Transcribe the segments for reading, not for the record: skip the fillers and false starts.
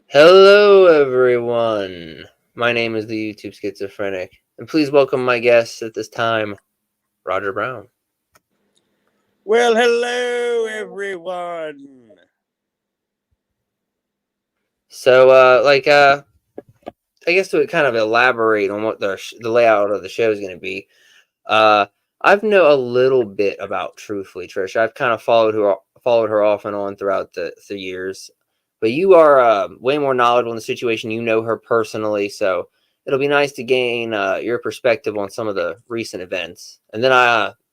Hello, everyone. My name is the YouTube Schizophrenic, and please welcome my guest at this time, Roger Brown. Well, hello, everyone. So, I guess to kind of elaborate on what the layout of the show is going to be, uh, I've know a little bit about Truthfully, Trisha. I've kind of followed her off and on throughout the years, but you are way more knowledgeable in the situation. You know her personally, so it'll be nice to gain your perspective on some of the recent events. And then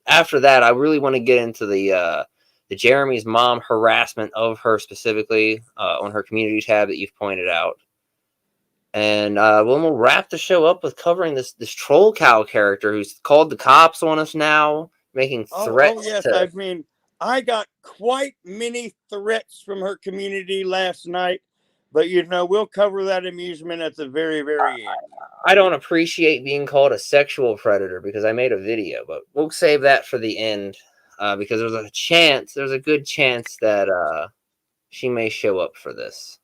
after that, I really want to get into the Jeremy's mom harassment of her specifically on her community tab that you've pointed out. And we'll wrap the show up with covering this Trollcow character who's called the cops on us now, making Oh, threats yes. to. I got quite many threats from her community last night, but we'll cover that amusement at the very, very end. I don't appreciate being called a sexual predator because I made a video, but we'll save that for the end because there's a good chance that she may show up for this.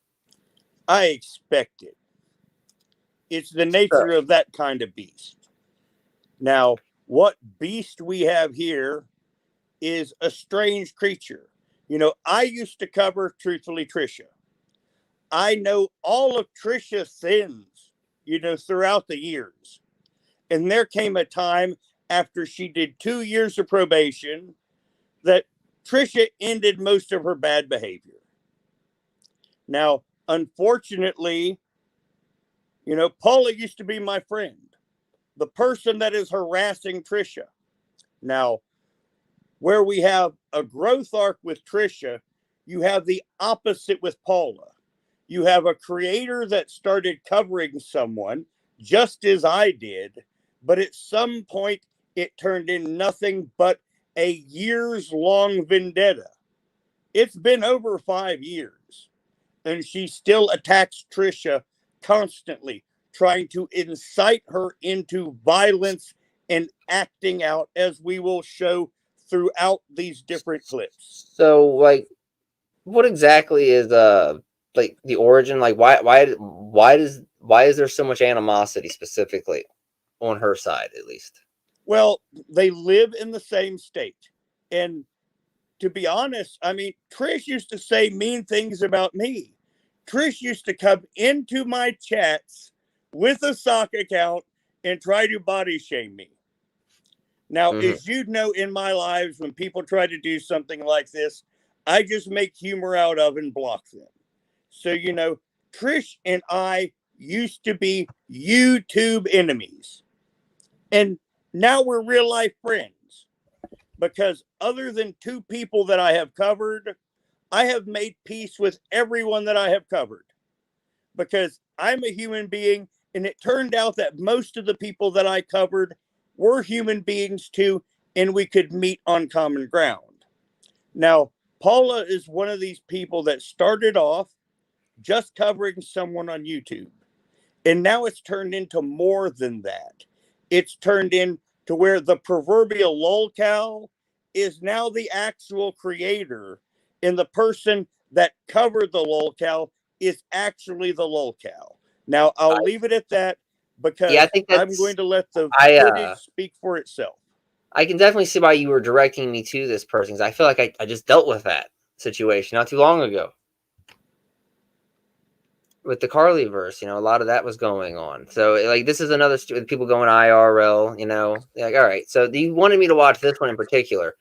I expect it. It's the So, nature of that kind of beast. Now, what beast we have here is a strange creature. I used to cover Truthfully Trisha. I know all of Trisha's sins, throughout the years. And there came a time after she did 2 years of probation that Trisha ended most of her bad behavior. Now, unfortunately, Paula used to be my friend, the person that is harassing Trisha. Now, where we have a growth arc with Trisha, you have the opposite with Paula. You have a creator that started covering someone just as I did, but at some point it turned in nothing but a years-long vendetta. It's been over 5 years, and she still attacks Trisha constantly, trying to incite her into violence and acting out, as we will show throughout these different clips. so what exactly is the origin? Like, why is there so much animosity specifically on her side, at least? Well, they live in the same state. And to be honest, Trish used to say mean things about me. Trish used to come into my chats with a sock account and try to body shame me. Now, Mm-hmm. as you know, in my lives, when people try to do something like this, I just make humor out of and block them. So, Trish and I used to be YouTube enemies. And now we're real life friends because, other than two people that I have covered, I have made peace with everyone that I have covered because I'm a human being. And it turned out that most of the people that I covered were human beings too, and we could meet on common ground. Now, Paula is one of these people that started off just covering someone on YouTube. And now it's turned into more than that. It's turned into where the proverbial lolcow is now the actual creator, and the person that covered the lolcow is actually the lolcow. Now, I'll leave it at that Yeah, I because think I'm going that's to let the I footage speak for itself. I can definitely see why you were directing me to this person because I feel like I just dealt with that situation not too long ago with the Carly verse. A lot of that was going on. So like this is another people going IRL. Like all right. So you wanted me to watch this one in particular.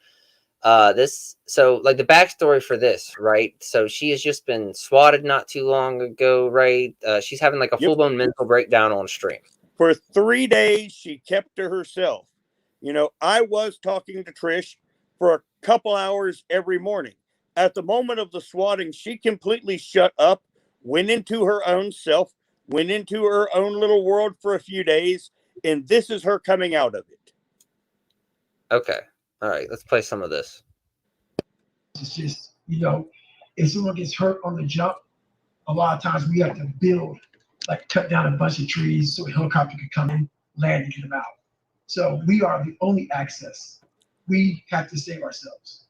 This so like the backstory for this, right? So she has just been swatted not too long ago, right? She's having like a Yep. full blown mental breakdown on stream. For 3 days, she kept to herself. I was talking to Trish for a couple hours every morning. At the moment of the swatting, she completely shut up, went into her own self, went into her own little world for a few days, and this is her coming out of it. Okay, all right, let's play some of this. It's just, if someone gets hurt on the jump, a lot of times we have to build, like cut down a bunch of trees so a helicopter can come in, land, and get them out. So we are the only access. We have to save ourselves.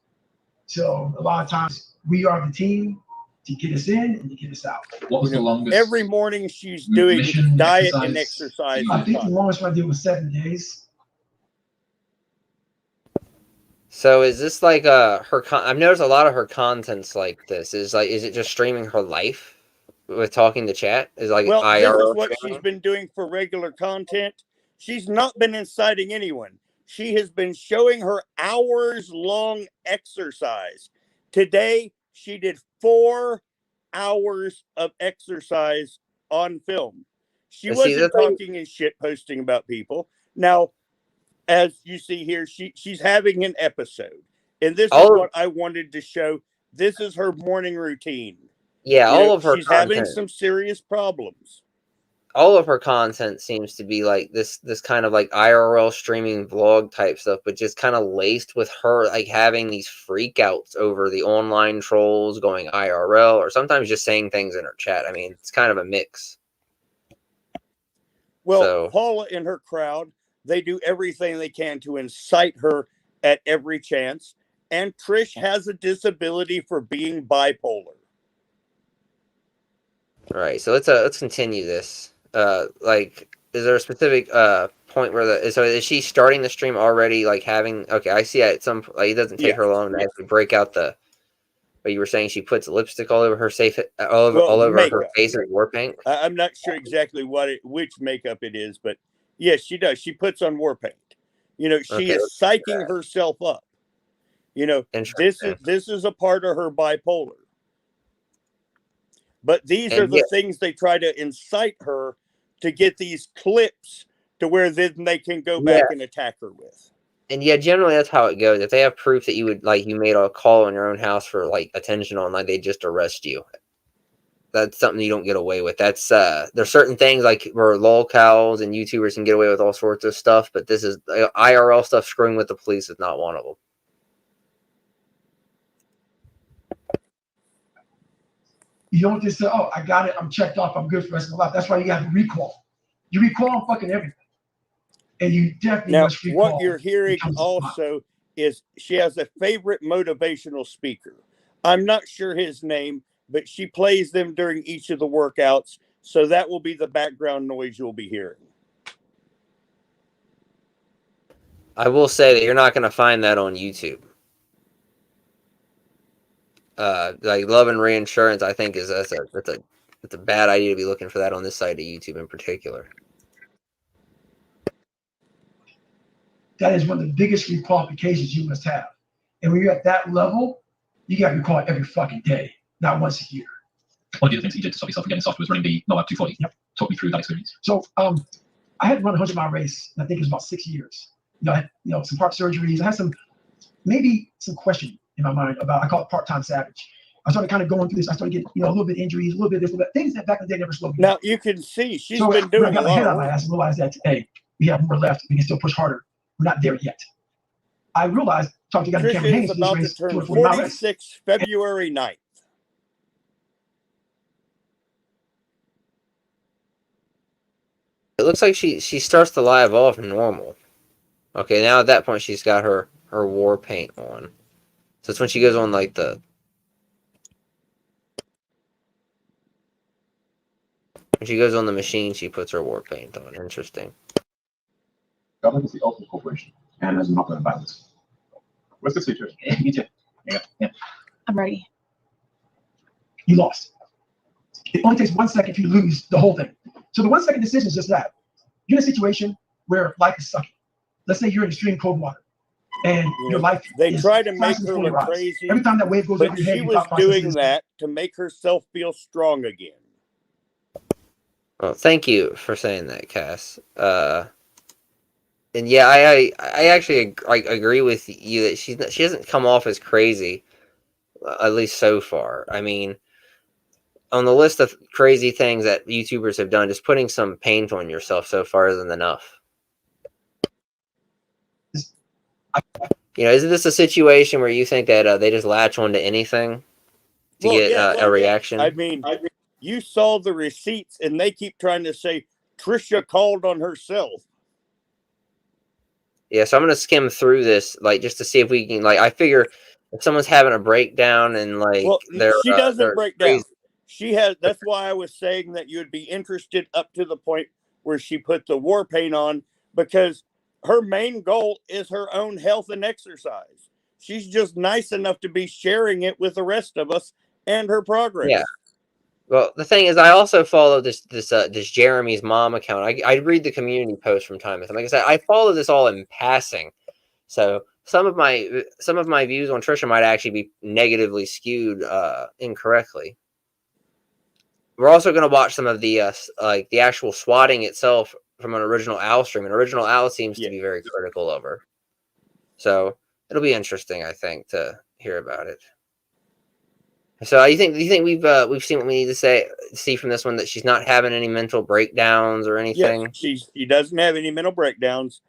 So a lot of times we are the team to get us in and to get us out. What was the longest? Every morning she's doing mission, diet exercise? and exercise. I think the longest one I did was 7 days. So is this like I've noticed a lot of her content's like this. Is it just streaming her life with talking to chat? Is like Well, this IRL is what streaming? she's been doing for regular content. She's not been inciting anyone. She has been showing her hours-long exercise. Today, she did 4 hours of exercise on film. She wasn't talking and shit posting about people. Now, as you see here, she's having an episode. And this is what I wanted to show. This is her morning routine. Yeah, all of her she's content. having some serious problems. All of her content seems to be like this kind of like IRL streaming vlog type stuff, but just kind of laced with her like having these freakouts over the online trolls going IRL, or sometimes just saying things in her chat. I mean, it's kind of a mix. Well, Paula and her crowd, they do everything they can to incite her at every chance. And Trish has a disability for being bipolar. Right. So let's continue this. Like, is there a specific point where so is she starting the stream already? Like having I see at some like it doesn't take her long to actually break out the. But you were saying she puts lipstick all over her all over her face and war paint. I'm not sure exactly which makeup it is, but yes, she does. She puts on war paint. She is psyching herself up. This is a part of her bipolar. But these are the things they try to incite her to get these clips to where then they can go back and attack her with. And yeah, generally that's how it goes. If they have proof that you made a call in your own house for like attention online, they just arrest you. That's something you don't get away with. That's there's certain things like where lolcows and YouTubers can get away with all sorts of stuff, but this is IRL stuff. Screwing with the police is not one of them. You don't just say, "Oh, I got it. I'm checked off. I'm good for the rest of my life." That's why you have to recall. You recall on fucking everything, and you definitely must recall. What you're hearing also is she has a favorite motivational speaker. I'm not sure his name, but she plays them during each of the workouts, so that will be the background noise you'll be hearing. I will say that you're not going to find that on YouTube. Like Love and Reinsurance, I think that's a bad idea to be looking for that on this side of YouTube in particular. That is one of the biggest requalifications you must have. And when you're at that level, you got to recall every fucking day, not once a year. One of the other things you did to stop yourself from getting soft was running the Moab 240. Yep. Talk me through that experience. So I had run a 100-mile race, and I think it was about 6 years. I had some heart surgeries. I had some question in my mind about, I call it part-time savage. I started kind of going through this. I started getting a little bit injuries, a little bit of this, a little bit things that back in the day never slowed me down. Now you can see she's been doing I got my head on my ass and realized that, hey, we have more left. We can still push harder. We're not there yet. I realized, talking to Cameron Haynes, is about to turn 46 February 9th. It looks like she starts the live off normal. Okay, now at that point she's got her war paint on. So it's when she goes on like when she goes on the machine, she puts her war paint on. Interesting. Government is the ultimate corporation. And there's not going to violence. What's the situation? You too. Yeah. I'm ready. You lost. It only takes 1 second to lose the whole thing. So the 1 second decision is just that. You're in a situation where life is sucking. Let's say you're in extreme cold water, and your life. They try to make her look crazy. Every time that wave goes over your head, she was doing that to make herself feel strong again. Well, thank you for saying that, Cass. And yeah, I actually agree with you that she doesn't come off as crazy, at least so far. I mean, on the list of crazy things that YouTubers have done, just putting some paint on yourself so far isn't enough. Isn't this a situation where you think that they just latch onto anything to get a reaction? I mean, you saw the receipts, and they keep trying to say Trisha called on herself. Yeah, so I'm gonna skim through this, just to see if we can, I figure if someone's having a breakdown and like Well, she doesn't they're break crazy. down. She has. That's why I was saying that you would be interested up to the point where she put the war paint on, because her main goal is her own health and exercise. She's just nice enough to be sharing it with the rest of us and her progress. Yeah. Well, the thing is, I also follow this Jeremy's mom account. I read the community posts from time to time. Like I said, I follow this all in passing, so some of my views on Trisha might actually be negatively skewed incorrectly. We're also going to watch some of the like the actual swatting itself from an original Al stream. And original Al seems to be very critical of her, so it'll be interesting, I think, to hear about it. So you think we've seen what we need to see from this one, that she's not having any mental breakdowns or anything? Yes, she doesn't have any mental breakdowns.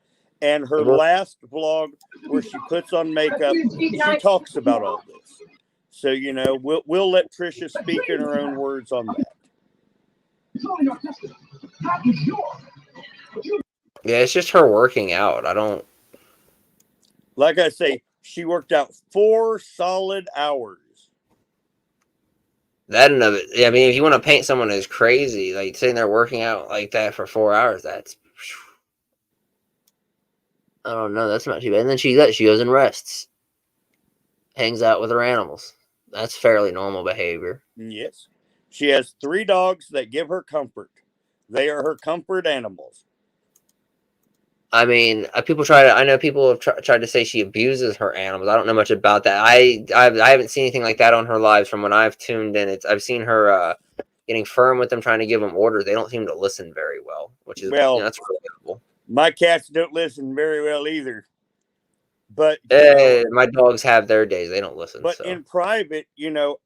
And her last vlog where she puts on makeup, she talks about all this. So, you know, we'll let Trisha speak in her own words on that. Yeah, it's just her working out. I don't. Like I say, she worked out 4 solid hours. That and of it. Yeah, I mean, if you want to paint someone as crazy, like sitting there working out like that for 4 hours, that's. I don't know. That's not too bad. And then she goes and rests, hangs out with her animals. That's fairly normal behavior. Yes. She has 3 dogs that give her comfort. They are her comfort animals. I mean, I know people have tried to say she abuses her animals. I don't know much about that. I haven't seen anything like that on her lives from when I've tuned in. I've seen her getting firm with them, trying to give them orders. They don't seem to listen very well, which is that's relatable. My cats don't listen very well either. But my dogs have their days. They don't listen. But in private, you know,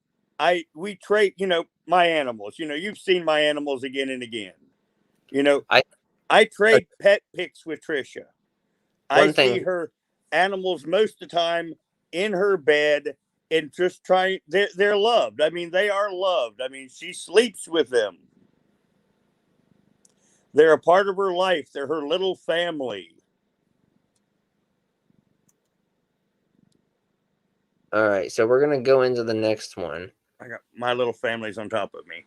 we trade, you know, my animals. You know, you've seen my animals again and again. You know, I trade pet pics with Trisha. I see her animals most of the time in her bed and just trying. They're loved. I mean, they are loved. I mean, she sleeps with them. They're a part of her life. They're her little family. All right, so we're gonna go into the next one. I got my little family's on top of me.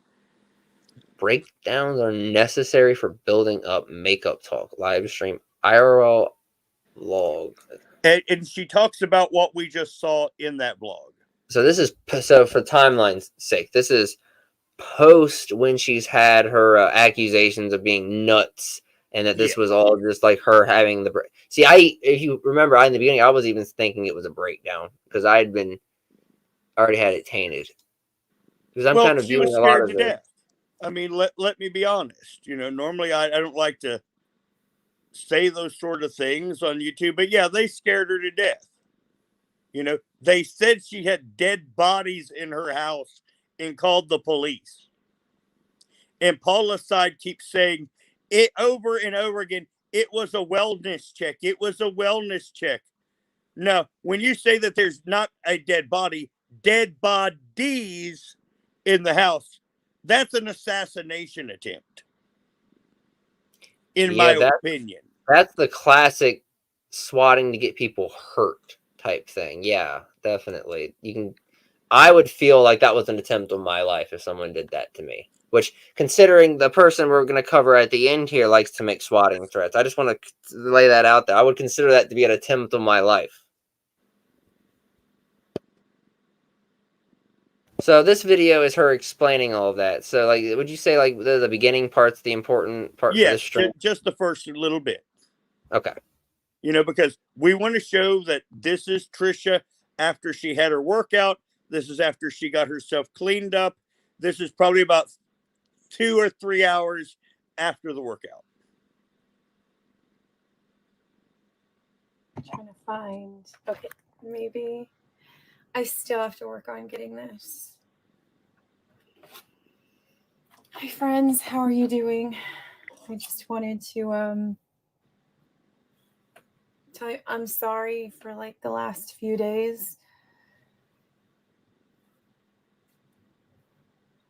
Breakdowns are necessary for building up makeup talk. Live stream IRL log. And she talks about what we just saw in that vlog. So this is for timeline's sake. This is post when she's had her accusations of being nuts, and that this was all just like her having the break. See, if you remember, in the beginning, I was even thinking it was a breakdown because I had already had it tainted. Because I'm kind of viewing a lot of it. Death. I mean, let me be honest. You know, normally I don't like to say those sort of things on YouTube, but yeah, they scared her to death. You know, they said she had dead bodies in her house and called the police. And Paula's side keeps saying it over and over again. It was a wellness check. It was a wellness check. No, when you say that there's not a dead body, dead bodies in the house, that's an assassination attempt. In my opinion. That's the classic swatting to get people hurt type thing. Yeah, definitely. I would feel like that was an attempt on my life if someone did that to me. Which, considering the person we're going to cover at the end here likes to make swatting threats, I just want to lay that out there. I would consider that to be an attempt on my life. So this video is her explaining all of that. So, like, would you say like the beginning part's the important part for this stream? Just the first little bit. Okay. You know, because we want to show that this is Trisha after she had her workout. This is after she got herself cleaned up. This is probably about 2 or 3 hours after the workout. I'm trying to find. Okay, maybe I still have to work on getting this. Hi, friends. How are you doing? I just wanted to tell you I'm sorry for like the last few days.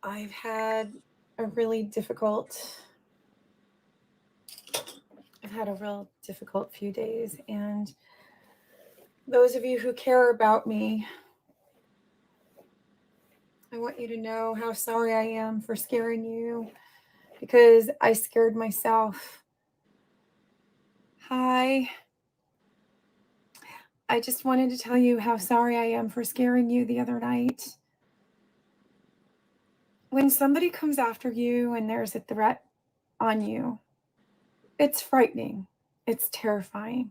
I've had a real difficult few days, and those of you who care about me I want you to know how sorry I am for scaring you, because I scared myself. Hi. I just wanted to tell you how sorry I am for scaring you the other night. When somebody comes after you and there's a threat on you, it's frightening. It's terrifying.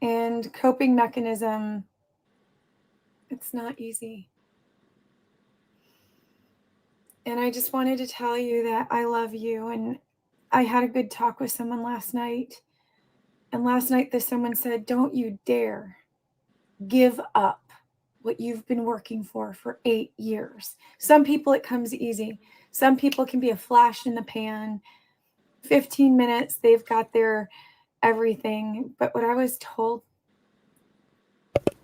And coping mechanism, it's not easy. And I just wanted to tell you that I love you. And I had a good talk with someone last night. And last night, someone said, don't you dare give up what you've been working for 8 years. Some people, it comes easy. Some people can be a flash in the pan. 15 minutes, they've got their everything. But what I was told.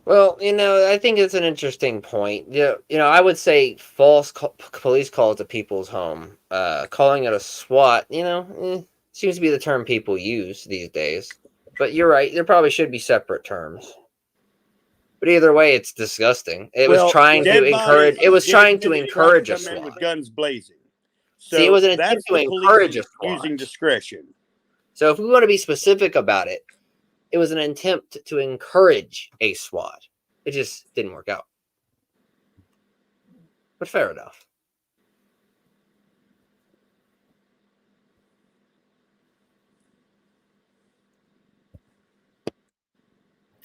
Well, I think it's an interesting point. I would say false police calls to people's home, calling it a SWAT, seems to be the term people use these days. But you're right, there probably should be separate terms. But either way, it's disgusting. It was trying to encourage. It was trying to encourage a SWAT. With guns blazing. So see, it was an attempt to encourage a SWAT. Using discretion. So if we want to be specific about it, it was an attempt to encourage a SWAT. It just didn't work out. But fair enough.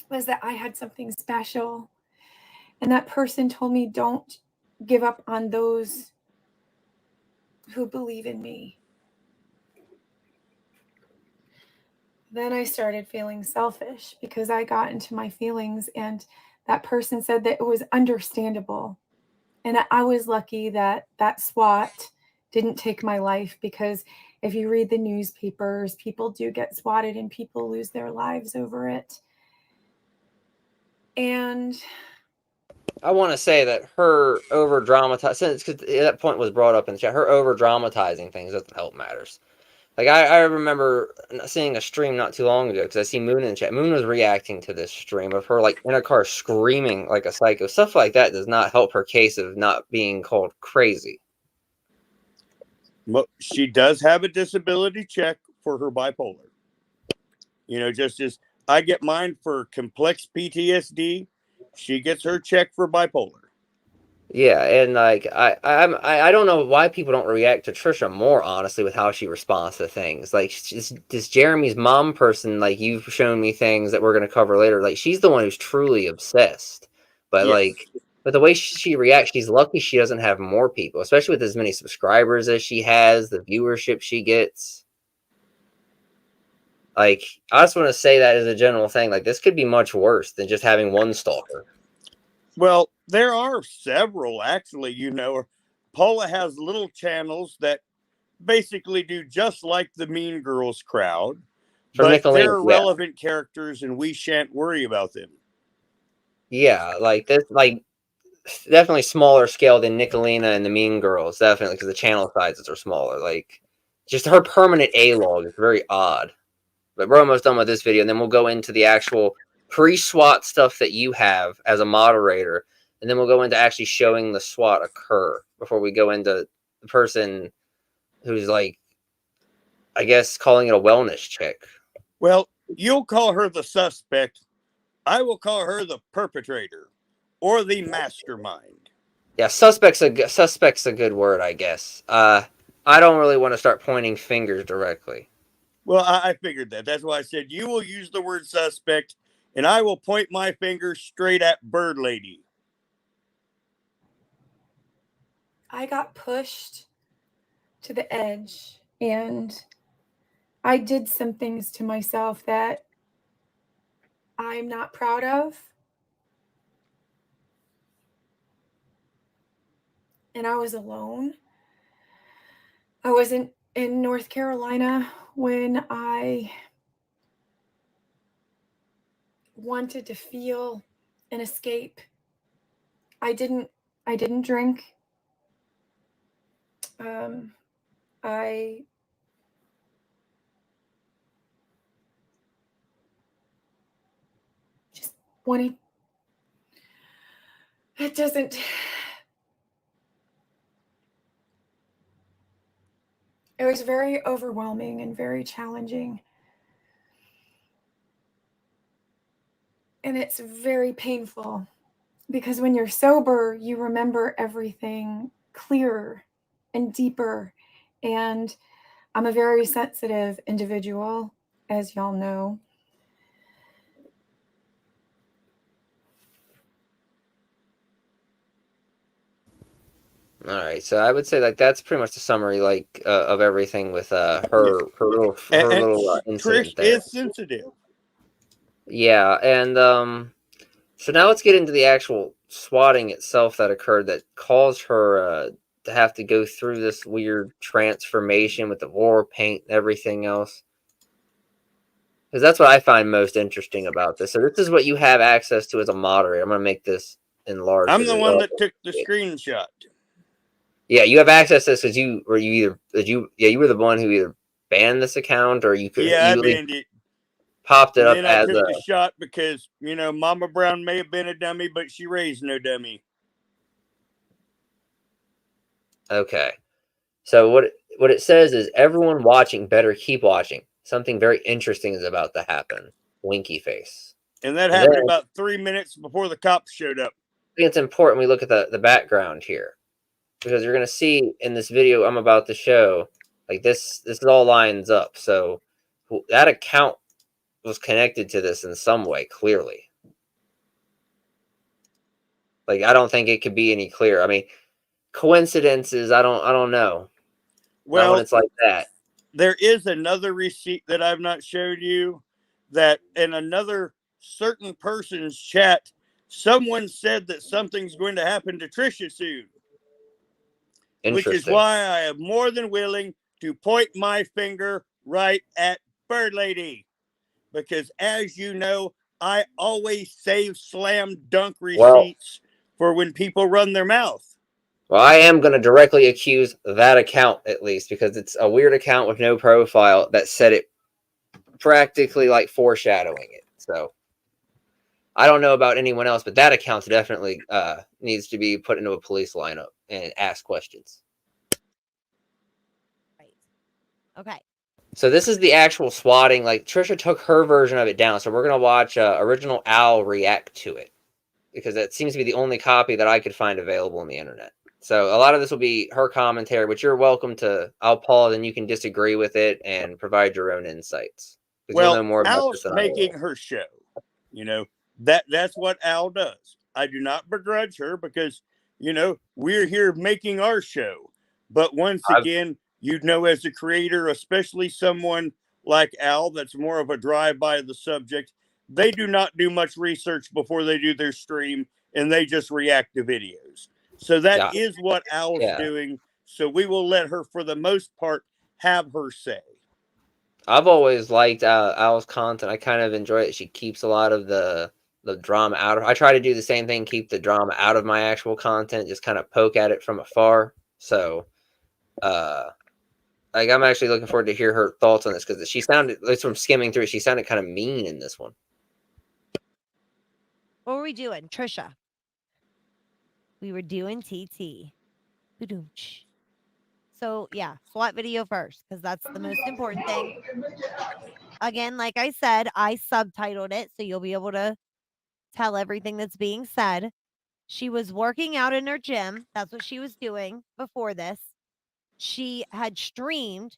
Was that I had something special. And that person told me, don't give up on those who believe in me. Then I started feeling selfish because I got into my feelings, and that person said that it was understandable. And I was lucky that that SWAT didn't take my life, because if you read the newspapers, people do get swatted and people lose their lives over it. And I want to say that her over-dramatizing, because that point was brought up in the chat, her over-dramatizing things doesn't help matters. Like, I remember seeing a stream not too long ago, because I see Moon in the chat. Moon was reacting to this stream of her, like, in a car screaming like a psycho. Stuff like that does not help her case of not being called crazy. Well, she does have a disability check for her bipolar. Just as I get mine for complex PTSD, she gets her check for bipolar. Yeah, and like I don't know why people don't react to Trisha more honestly with how she responds to things. Like this Jeremy's mom person, like you've shown me things that we're gonna cover later. Like she's the one who's truly obsessed. But Yes. but the way she reacts, she's lucky she doesn't have more people, especially with as many subscribers as she has, the viewership she gets. Like, I just want to say that as a general thing. Like, this could be much worse than just having one stalker. Well, there are several, actually. Paula has little channels that basically do just like the Mean Girls crowd. But they're relevant characters, and we shan't worry about them. Yeah, like this, like definitely smaller scale than Nickelina and the Mean Girls, definitely, because the channel sizes are smaller. Like, just her permanent A-log is very odd. But we're almost done with this video, and then we'll go into the actual pre-SWAT stuff that you have as a moderator, and then we'll go into actually showing the SWAT occur before we go into the person who's, like, I guess calling it a wellness check. Well, you'll call her the suspect. I will call her the perpetrator or the mastermind. Yeah, suspect's a good word, I guess. I don't really want to start pointing fingers directly. Well, I figured that. That's why I said you will use the word suspect, and I will point my finger straight at Bird Lady. I got pushed to the edge, and I did some things to myself that I'm not proud of. And I was alone. I wasn't in North Carolina when I wanted to feel an escape. I didn't drink. I just wanted. It doesn't. It was very overwhelming and very challenging. And it's very painful because when you're sober, you remember everything clearer and deeper. And I'm a very sensitive individual, as y'all know. All right, so I would say like that's pretty much the summary, like of everything with her little Trish incident there. is sensitive. Yeah, and so now let's get into the actual swatting itself that occurred that caused her to have to go through this weird transformation with the war paint and everything else. Because that's what I find most interesting about this. So this is what you have access to as a moderator. I'm going to make this enlarged. I'm the one that took the screenshot. Yeah, you have access to this because you were the one who either banned this account or you could I banned it. Popped it and up then I as took the shot because Mama Brown may have been a dummy, but she raised no dummy. Okay. So what it says is everyone watching better keep watching. Something very interesting is about to happen. Winky face. And that happened about 3 minutes before the cops showed up. I think it's important we look at the background here. Because you're going to see in this video I'm about to show, like this all lines up. So that account was connected to this in some way, clearly. Like, I don't think it could be any clearer. I mean, coincidences, I don't know. Well, not when it's like that. There is another receipt that I've not showed you that in another certain person's chat, someone said that something's going to happen to Trisha soon. Which is why I am more than willing to point my finger right at Bird Lady. Because as you know, I always save slam dunk receipts for when people run their mouth. Well, I am going to directly accuse that account, at least, because it's a weird account with no profile that said it practically like foreshadowing it. So I don't know about anyone else, but that account definitely needs to be put into a police lineup and ask questions. Right. Okay. So this is the actual swatting. Like, Trisha took her version of it down. So we're going to watch original Al react to it. Because that seems to be the only copy that I could find available on the internet. So a lot of this will be her commentary, but you're welcome to, I'll pause and you can disagree with it and provide your own insights. Well, you'll know more about Al's making her show. That's what Al does. I do not begrudge her because, we're here making our show. But once again, as a creator, especially someone like Al, that's more of a drive-by the subject, they do not do much research before they do their stream, and they just react to videos. So that is what Al's doing. So we will let her, for the most part, have her say. I've always liked Al's content. I kind of enjoy it. She keeps a lot of the drama out of. I try to do the same thing, keep the drama out of my actual content, just kind of poke at it from afar. So, I'm actually looking forward to hear her thoughts on this because she sounded, at least from skimming through it, she sounded kind of mean in this one. What were we doing, Trisha? We were doing TT. So yeah, SWAT video first because that's the most important thing. Again, like I said, I subtitled it so you'll be able to tell everything that's being said. She was working out in her gym. That's what she was doing before this. She had streamed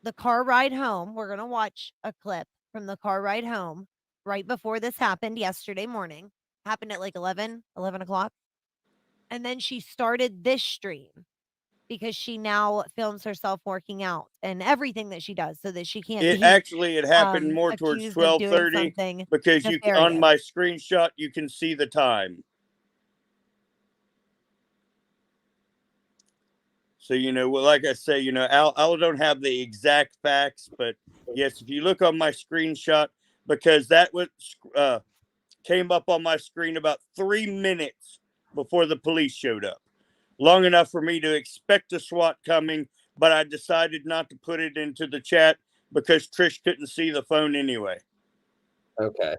the car ride home. We're going to watch a clip from the car ride home right before this happened yesterday morning. Happened at like 11 o'clock. And then she started this stream because she now films herself working out and everything that she does so that she can't It happened more towards 12:30 because on my screenshot, you can see the time. So, like I say, Al don't have the exact facts, but yes, if you look on my screenshot, because that was came up on my screen about 3 minutes before the police showed up. Long enough for me to expect a SWAT coming, but I decided not to put it into the chat because Trish couldn't see the phone anyway. Okay.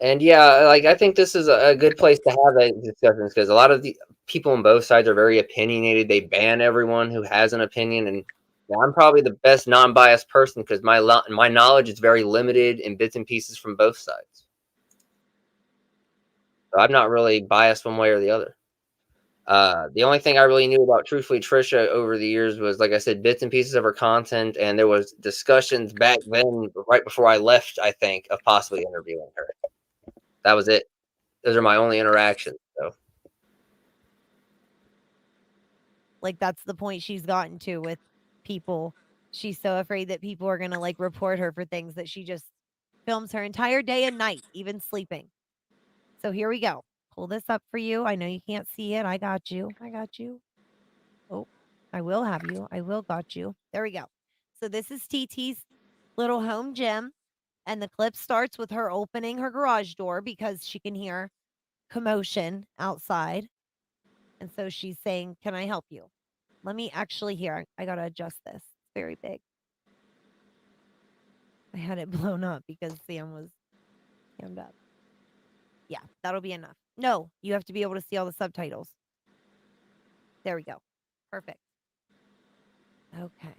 And I think this is a good place to have that discussion because a lot of the people on both sides are very opinionated. They ban everyone who has an opinion, and Now, I'm probably the best non-biased person because my knowledge is very limited in bits and pieces from both sides. So I'm not really biased one way or the other. The only thing I really knew about Truthfully Trisha over the years was, like I said, bits and pieces of her content, and there was discussions back then, right before I left, I think, of possibly interviewing her. That was it. Those are my only interactions. So Like, that's the point she's gotten to with people. She's so afraid that people are gonna like report her for things that she just films her entire day and night, even sleeping. So here we go. Pull this up for you. I know you can't see it. I got you. I got you. Oh, I will have you. I will got you. There we go. So this is TT's little home gym. And the clip starts with her opening her garage door because she can hear commotion outside. And so she's saying, "Can I help you?" Let me actually hear. I got to adjust this. It's very big. I had it blown up because Sam was jammed up. Yeah, that'll be enough. No, you have to be able to see all the subtitles. There we go. Perfect. Okay.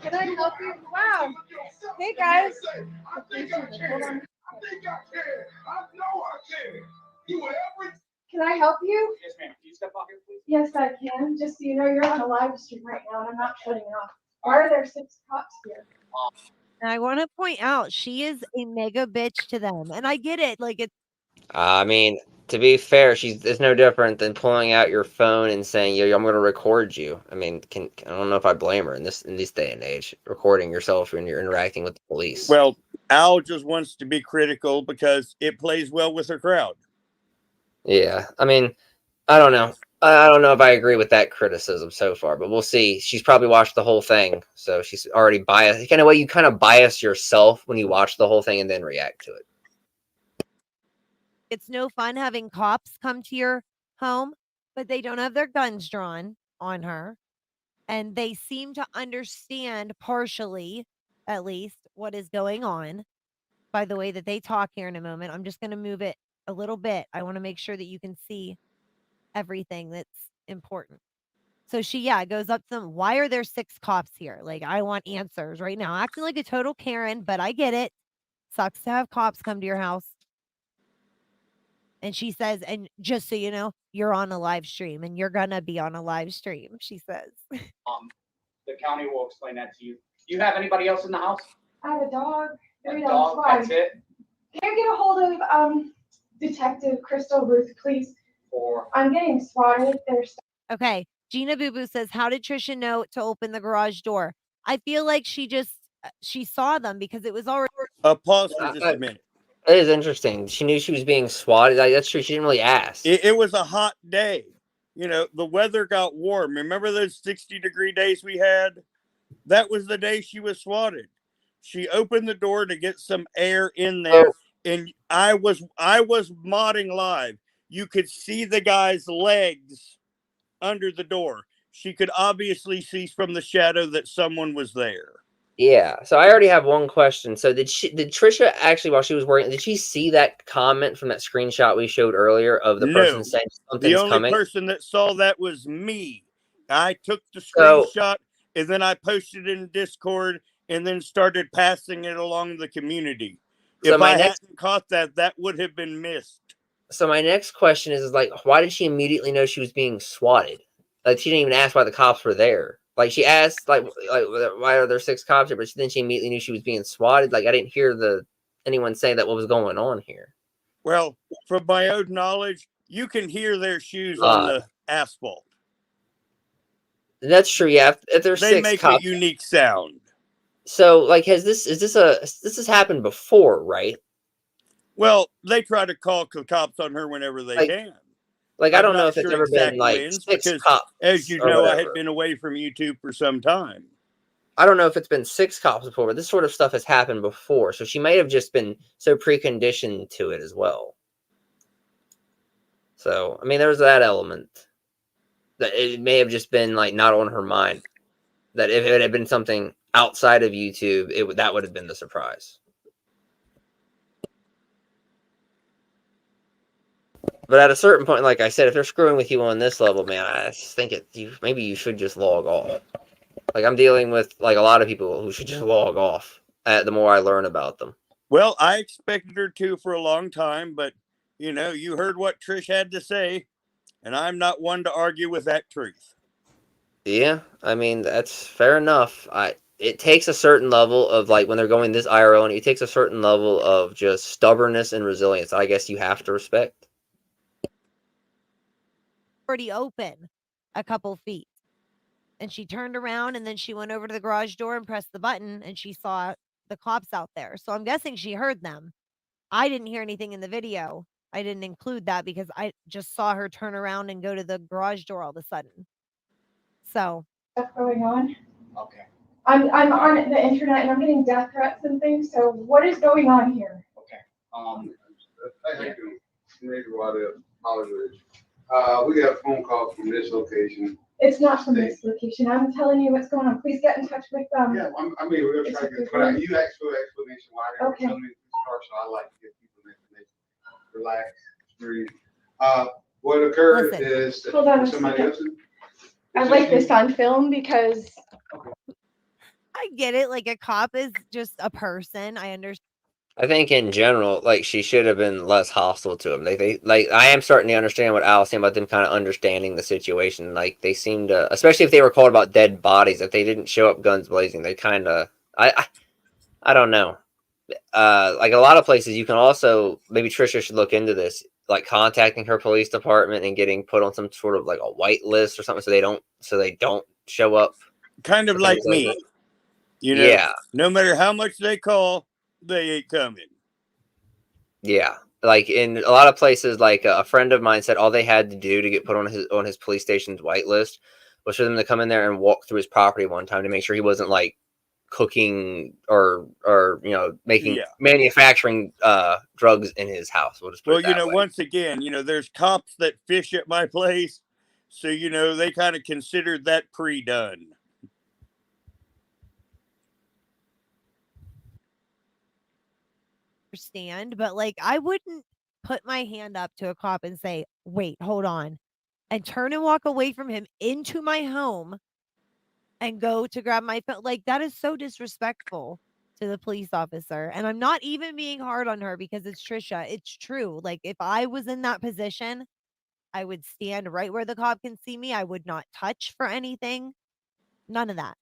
Can I help you? Wow. Hey guys. I think I can. I know I can. You ever? Can I help you? Yes, ma'am. Can you step off here, please? Yes, I can. Just so you know, you're on a live stream right now, and I'm not shutting it off. Why are there 6 cops here? And I want to point out she is a mega bitch to them. And I get it. Like, it's I mean, to be fair, it's no different than pulling out your phone and saying, "Yo, I'm going to record you." I mean, I don't know if I blame her in this day and age, recording yourself when you're interacting with the police. Well, Al just wants to be critical because it plays well with her crowd. Yeah, I mean, I don't know. I don't know if I agree with that criticism so far, but we'll see. She's probably watched the whole thing, so she's already biased. Kind of way you kind of bias yourself when you watch the whole thing and then react to it. it's no fun having cops come to your home, but they don't have their guns drawn on her. And they seem to understand partially, at least, what is going on by the way that they talk here in a moment. I'm just going to move it a little bit. I want to make sure that you can see everything that's important. So she, goes up to them. Why are there 6 cops here? Like, I want answers right now. Acting like a total Karen, but I get it. Sucks to have cops come to your house. And she says, and just so you know, you're on a live stream and you're going to be on a live stream, she says. The county will explain that to you. Do you have anybody else in the house? I have a dog. A Maybe dog, that's it? Can I get a hold of Detective Crystal Ruth, please? Or I'm getting swatted. There's Okay. Gina Boo Boo says, how did Trisha know to open the garage door? I feel like she saw them because it was already. Pause for just a minute. It is interesting. She knew she was being swatted. That's true. She didn't really ask. It was a hot day. You know, the weather got warm. Remember those 60-degree days we had? That was the day she was swatted. She opened the door to get some air in there, and I was modding live. You could see the guy's legs under the door. She could obviously see from the shadow that someone was there. Yeah. So I already have one question. So did Trisha actually, while she was working, did she see that comment from that screenshot we showed earlier of the person saying something's coming? The only person that saw that was me. I took the screenshot and then I posted it in Discord and then started passing it along the community. So if I hadn't caught that, that would have been missed. So my next question is like, why did she immediately know she was being swatted? Like, she didn't even ask why the cops were there. Like, she asked, like why are there 6 cops here? But then she immediately knew she was being swatted. Like, I didn't hear anyone say that what was going on here. Well, from my own knowledge, you can hear their shoes on the asphalt. That's true. Yeah, if there's 6 make cops, a unique sound. So, like, this has happened before, right? Well, they try to call the cops on her whenever they can. Like, I don't know if it's ever been like 6 cops. As you know, I had been away from YouTube for some time. I don't know if it's been 6 cops before, but this sort of stuff has happened before. So she may have just been so preconditioned to it as well. So, I mean, there's that element. That it may have just been like not on her mind. That if it had been something outside of YouTube, that would have been the surprise. But at a certain point, like I said, if they're screwing with you on this level, man, I just think maybe you should just log off. Like, I'm dealing with like a lot of people who should just log off. The more I learn about them. Well, I expected her to for a long time, but you know, you heard what Trish had to say, and I'm not one to argue with that truth. Yeah, I mean that's fair enough. It takes a certain level of like when they're going this IRL, and it takes a certain level of just stubbornness and resilience. I guess you have to respect. Pretty open a couple feet. And she turned around and then she went over to the garage door and pressed the button and she saw the cops out there. So I'm guessing she heard them. I didn't hear anything in the video. I didn't include that because I just saw her turn around and go to the garage door all of a sudden. So Stuff going on. Okay. I'm on the internet and I'm getting death threats and things. So what is going on here? Okay. How you doing? Maybe Hollywood. We got a phone call from this location. It's not from this location. I'm telling you what's going on. Please get in touch with them. Yeah, I mean, we're gonna try to get, but you asked for an explanation why they were coming in this car, so I like to give people an explanation. Relax, breathe. What occurred is Hold on a somebody second. else. I'd like this on film because I get it. Like a cop is just a person. I understand. I think in general, like she should have been less hostile to him. They like I am starting to understand what Al's saying about them kind of understanding the situation. Like they seem to, especially if they were called about dead bodies, if they didn't show up guns blazing, they kind of I don't know. Like a lot of places, you can also maybe Trisha should look into this, like contacting her police department and getting put on some sort of like a white list or something, so they don't show up. Kind of like me, that. You know. Yeah. No matter how much they call, they ain't coming. Yeah, like in a lot of places, like a friend of mine said, all they had to do to get put on his police station's white list was for them to come in there and walk through his property one time to make sure he wasn't like cooking or you know manufacturing drugs in his house. We'll just put it that way. Once again, there's cops that fish at my place, so they kind of considered that pre-done. Understand, but like I wouldn't put my hand up to a cop and say, wait, hold on, and turn and walk away from him into my home and go to grab my phone. Like that is so disrespectful to the police officer. And I'm not even being hard on her because it's Trisha. It's true. Like if I was in that position, I would stand right where the cop can see me. I would not touch for anything. None of that.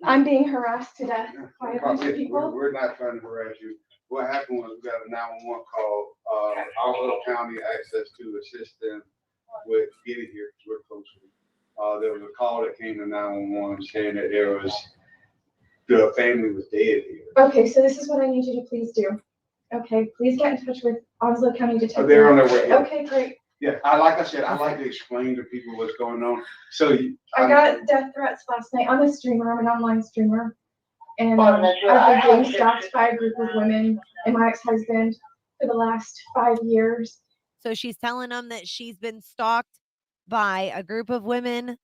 I'm being harassed to death by a bunch of people. We're not trying to harass you. What happened was we got a 911 call. Our little county asked us to assist them with getting here because we're close. There was a call that came to 911 saying that the family was dead here. Okay, so this is what I need you to please do. Okay, please get in touch with Onslow County Detective. They're on their way. Okay, great. Yeah, I like to explain to people what's going on. So I got death threats last night. I'm a streamer. I'm an online streamer. And I've been being stalked by a group of women and my ex-husband for the last 5 years. So she's telling them that she's been stalked by a group of women.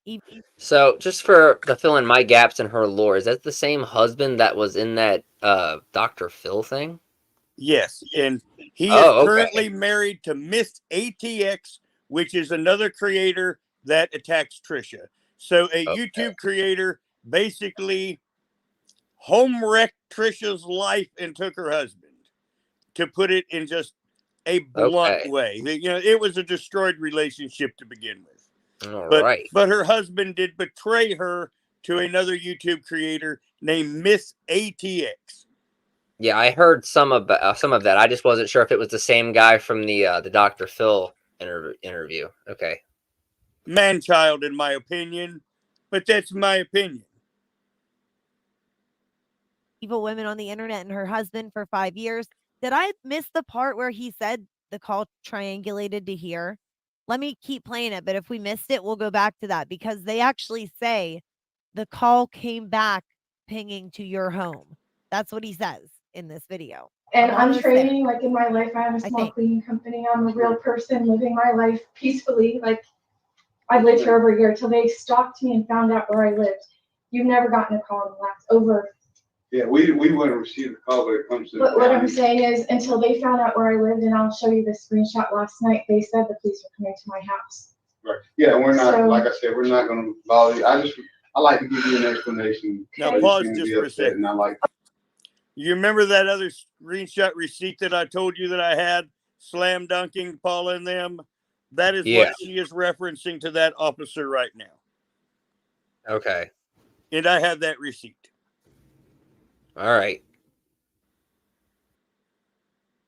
So just to fill in my gaps in her lore, is that the same husband that was in that Dr. Phil thing? Yes, and he is currently married to Miss ATX, which is another creator that attacks Trisha. So a YouTube creator basically home wrecked Trisha's life and took her husband, to put it in just a blunt way. It was a destroyed relationship to begin with. But her husband did betray her to another YouTube creator named Miss ATX. Yeah, I heard some of that. I just wasn't sure if it was the same guy from the Dr. Phil interview. Okay. Man-child, in my opinion, but that's my opinion. Evil women on the internet and her husband for 5 years. Did I miss the part where he said the call triangulated to here? Let me keep playing it, but if we missed it, we'll go back to that because they actually say the call came back pinging to your home. That's what he says in this video. And I'm trading, like in my life, I have a small cleaning company. I'm a real person living my life peacefully. Like I've lived here over a year till they stalked me and found out where I lived. You've never gotten a call in the last over. Yeah, we wouldn't receive a call when it comes to. But what I'm saying is, until they found out where I lived, and I'll show you this screenshot last night, they said the police were coming to my house. Right. Yeah, we're not. So, like I said, we're not going to bother you. I like to give you an explanation. Now so you pause shouldn't just be for a upset, second. and I like. You remember that other screenshot receipt that I told you that I had slam dunking Paula and them? That is Yeah. what she is referencing to that officer right now. Okay. And I have that receipt. All right.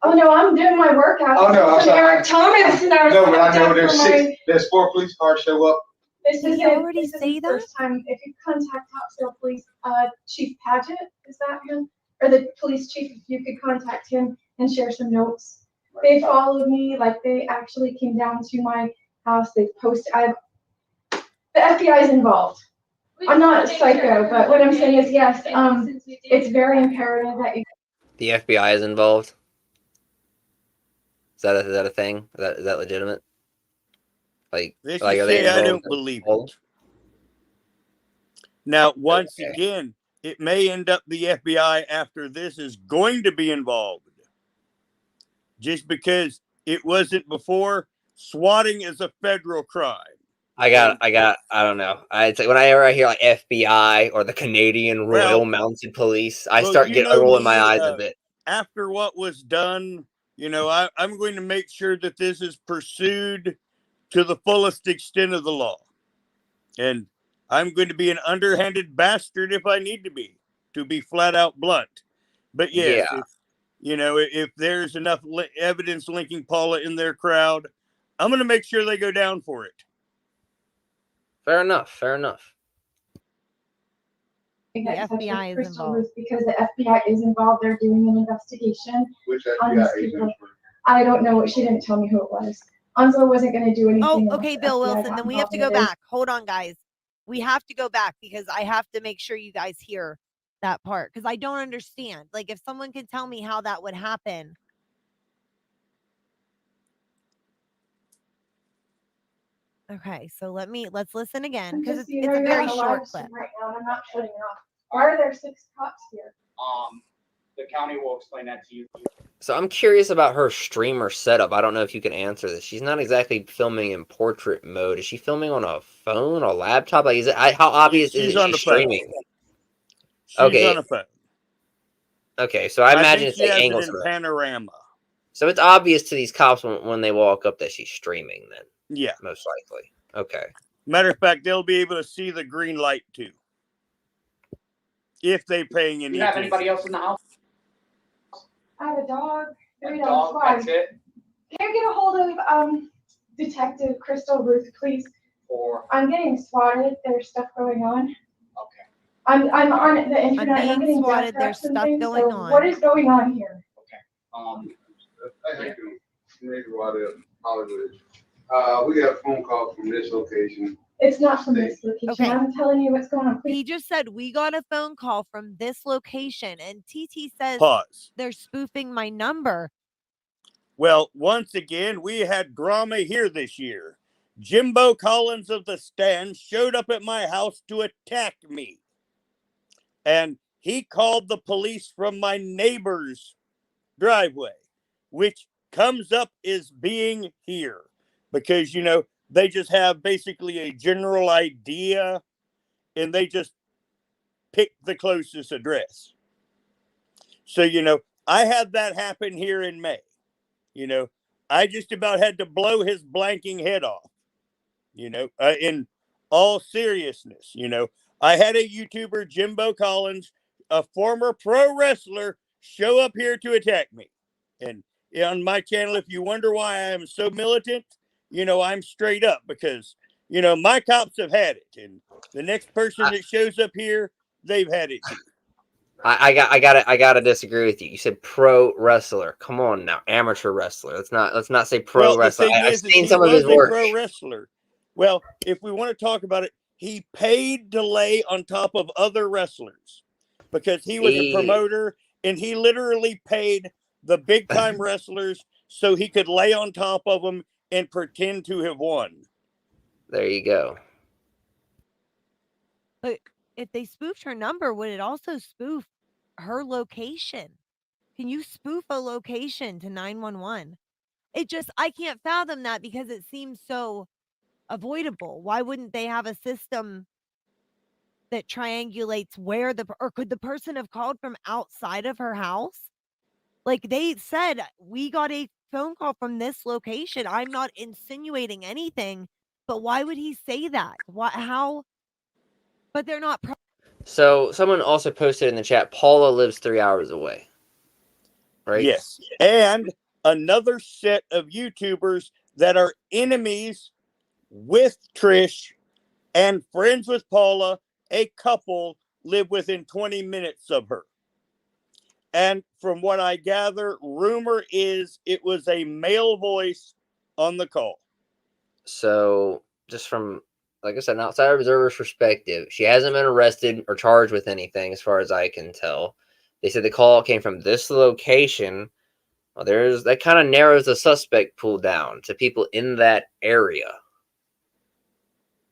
Oh no, I'm doing my workout. Oh no, I'm So sorry. Eric told me this, and I was No, but I know my. there's 4 police cars show up. This Did is he already this say is the that? first time. If you contact Topsail Police, Chief Paget, is that him? Or the police chief, if you could contact him and share some notes. They followed me, like they actually came down to my house. They posted. The FBI is involved. I'm not a psycho, but what I'm saying is yes. It's very imperative that you. The FBI is involved. Is that a thing? Is that legitimate? Like, This like is are they say I involved don't believe all? it. Now, once Okay. again, it may end up the FBI after this is going to be involved. Just because it wasn't before, swatting is a federal crime. I don't know. It's like whenever I hear like FBI or the Canadian Royal Mounted Police, I start rolling my eyes a bit. After what was done, I'm going to make sure that this is pursued to the fullest extent of the law. And I'm going to be an underhanded bastard if I need to be flat out blunt. But yes, if there's enough evidence linking Paula in their crowd, I'm going to make sure they go down for it. Fair enough. Fair enough. The FBI is involved. Because the FBI is involved. They're doing an investigation. Which on these FBI people. agent? I don't know. She didn't tell me who it was. Onslow wasn't going to do anything. Oh, okay, Bill Wilson. Then we have to go back. Hold on, guys. We have to go back because I have to make sure you guys hear that part because I don't understand. Like, if someone can tell me how that would happen. Okay, so let's listen again because it's a very short clip. Right now, and I'm not shutting it off. Why are there 6 cops here? The county will explain that to you. So I'm curious about her streamer setup. I don't know if you can answer this. She's not exactly filming in portrait mode. Is she filming on a phone or laptop? Like, how obvious is it she's streaming? She's on a phone. Okay, so I imagine it's she like has angles it in panorama. So it's obvious to these cops when they walk up that she's streaming. Then, yeah, most likely. Okay. Matter of fact, they'll be able to see the green light too, if they're paying any. You have anybody else in the house? I have a dog. A dog. That's it. Can I get a hold of Detective Crystal Ruth, please? I'm getting swatted. There's stuff going on. Okay. I'm on the internet. I'm getting being swatted. There's stuff going on. What is going on here? Okay. We got a phone call from this location. It's not from this location. Okay. I'm telling you what's going on. Please. He just said we got a phone call from this location, and TT says they're spoofing my number. Well, once again, we had drama here this year. Jimbo Collins of the Stand showed up at my house to attack me. And he called the police from my neighbor's driveway, which comes up as being here. Because, they just have basically a general idea and they just pick the closest address. So, I had that happen here in May. I just about had to blow his blanking head off, in all seriousness. I had a YouTuber, Jimbo Collins, a former pro wrestler, show up here to attack me. And on my channel, if you wonder why I am so militant, I'm straight up because, my cops have had it. And the next person that shows up here, they've had it too. I gotta disagree with you. You said pro wrestler. Come on now, amateur wrestler. Let's not say pro wrestler. I've seen some of his work. Pro wrestler. Well, if we want to talk about it, he paid to lay on top of other wrestlers because he was a promoter and he literally paid the big time wrestlers so he could lay on top of them and pretend to have won. There you go. But if they spoofed her number, would it also spoof her location? Can you spoof a location to 911? I can't fathom that because it seems so avoidable. Why wouldn't they have a system that triangulates where or could the person have called from outside of her house? Like they said, we got a phone call from this location. I'm not insinuating anything, but why would he say that? How? But they're not. So someone also posted in the chat, Paula lives 3 hours away. Right? Yes. And another set of YouTubers that are enemies with Trish and friends with Paula, a couple, live within 20 minutes of her. And from what I gather, rumor is it was a male voice on the call. So just from, like I said, an outside observer's perspective, she hasn't been arrested or charged with anything as far as I can tell. They said the call came from this location. Well, that kind of narrows the suspect pool down to people in that area.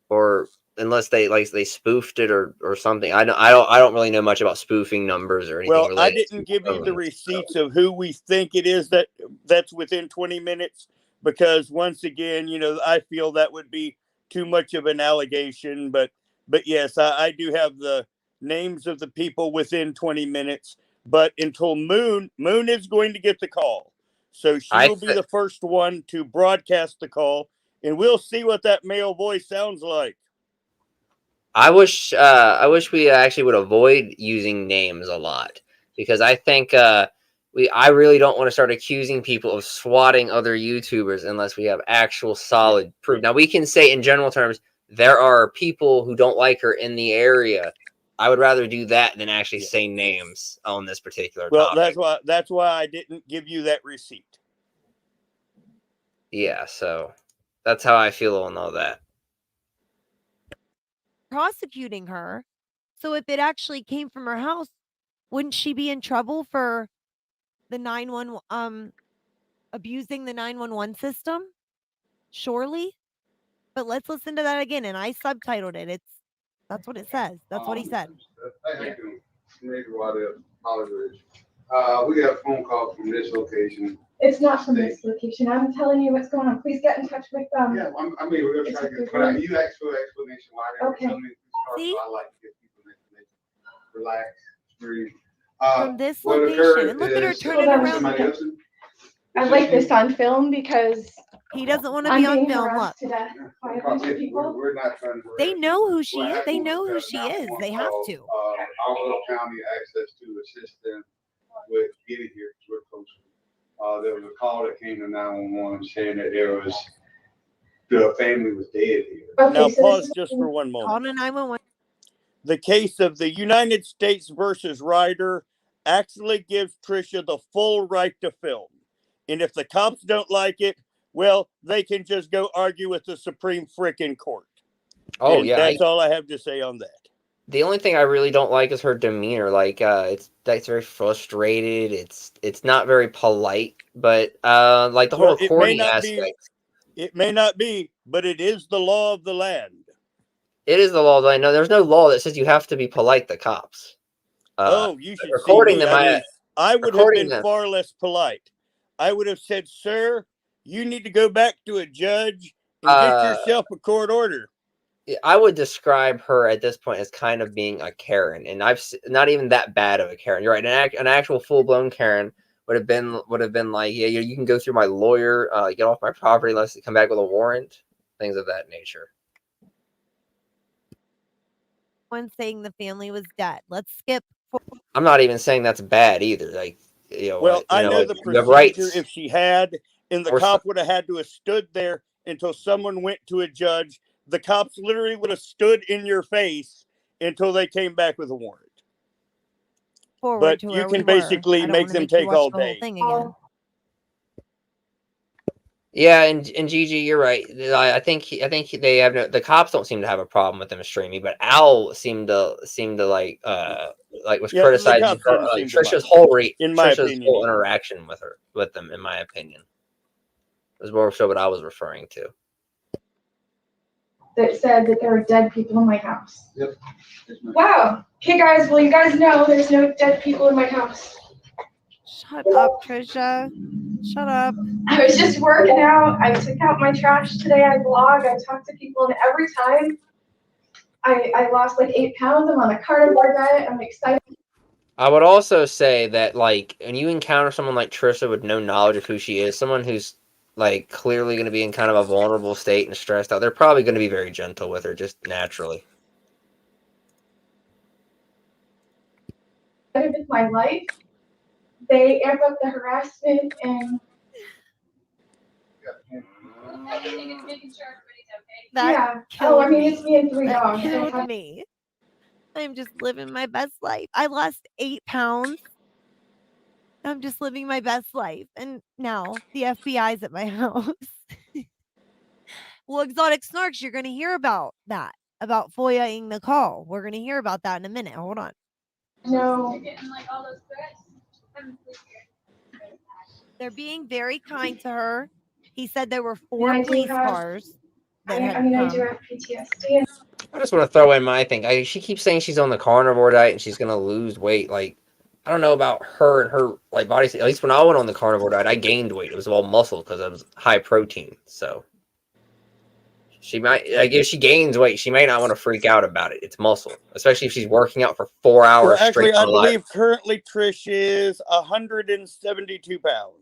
Or unless they spoofed it or something. I don't really know much about spoofing numbers or anything. Well, I didn't give you the receipts of who we think it is that's within 20 minutes because once again, I feel that would be too much of an allegation. But yes, I do have the names of the people within 20 minutes. But until Moon is going to get the call, so she will be the first one to broadcast the call, and we'll see what that male voice sounds like. I wish we actually would avoid using names a lot because I think I really don't want to start accusing people of swatting other YouTubers unless we have actual solid proof. Now we can say in general terms there are people who don't like her in the area. I would rather do that than actually say names on this particular topic. That's why I didn't give you that receipt. Yeah, so that's how I feel on all that. Prosecuting her. So if it actually came from her house, wouldn't she be in trouble for the 911 abusing the 911 system? Surely. But let's listen to that again, and I subtitled it. That's what it says. That's what he said. We got a phone call from this location. It's not from this location. I'm telling you what's going on. Please get in touch with them. Yeah, we're going to try to get, but you asked for an explanation why they were coming in. See? I like to give people an explanation. Relax, breathe. From this location, and look at her turning around. I like this on film because he doesn't want to be on film. Look. We're not trying to. They know who she is. They know who she is. They have to. Our little county access to assist them with getting here. We're close. There was a call that came to 911 saying that the family was dead here. Okay, now pause just for one moment. Call to 911. The case of the United States versus Ryder actually gives Trisha the full right to film. And if the cops don't like it, well, they can just go argue with the Supreme frickin' Court. Oh, and yeah. That's all I have to say on that. The only thing I really don't like is her demeanor. Like, it's very frustrated. It's not very polite. But like the whole recording aspect. It may not be, but it is the law of the land. It is the law of the land. No, there's no law that says you have to be polite to cops. You should recording see them. I would have been far less polite. I would have said, "Sir, you need to go back to a judge and get yourself a court order." I would describe her at this point as kind of being a Karen, and not even that bad of a Karen. You're right. An actual full blown Karen would have been like, yeah, you can go through my lawyer, get off my property unless you come back with a warrant, things of that nature. One saying the family was dead. Let's skip. I'm not even saying that's bad either. Like, well, I know the procedure. If she had, and the cop would have had to have stood there until someone went to a judge. The cops literally would have stood in your face until they came back with a warrant. But you can basically make them take all day. Yeah, and Gigi, you're right. I think they have the cops don't seem to have a problem with them streaming, but Al seemed to like was criticizing Trisha's whole interaction with them, in my opinion. It was more so what I was referring to. That said that there are dead people in my house. Yep. Wow. Okay, guys. Well, you guys know there's no dead people in my house. Shut up, Trisha. Shut up. I was just working out. I took out my trash today. I vlog. I talk to people, and every time I lost like 8 pounds. I'm on a carnivore diet. I'm excited. I would also say that, like, when you encounter someone like Trisha with no knowledge of who she is, someone who's, like, clearly going to be in kind of a vulnerable state and stressed out, they're probably going to be very gentle with her, just naturally. With my life, they amp up the harassment and That yeah. killed Oh, I mean, me. it's me and 3 That dogs. killed me. I'm just living my best life. I lost 8 pounds. I'm just living my best life. And now the FBI's at my house. Well, Exotic Snarks, you're going to hear about that, about foiling the call. We're going to hear about that in a minute. Hold on. No. They're being very kind to her. He said there were 4 I police cars that had I mean, come. I do have PTSD. I just want to throw in my thing. She keeps saying she's on the carnivore diet and she's going to lose weight. Like, I don't know about her and her, like, body. At least when I went on the carnivore diet, I gained weight. It was all muscle because I was high protein. So she might, like, if she gains weight, she may not want to freak out about it. It's muscle, especially if she's working out for 4 hours Well, actually, straight. I believe currently Trish is 172 pounds.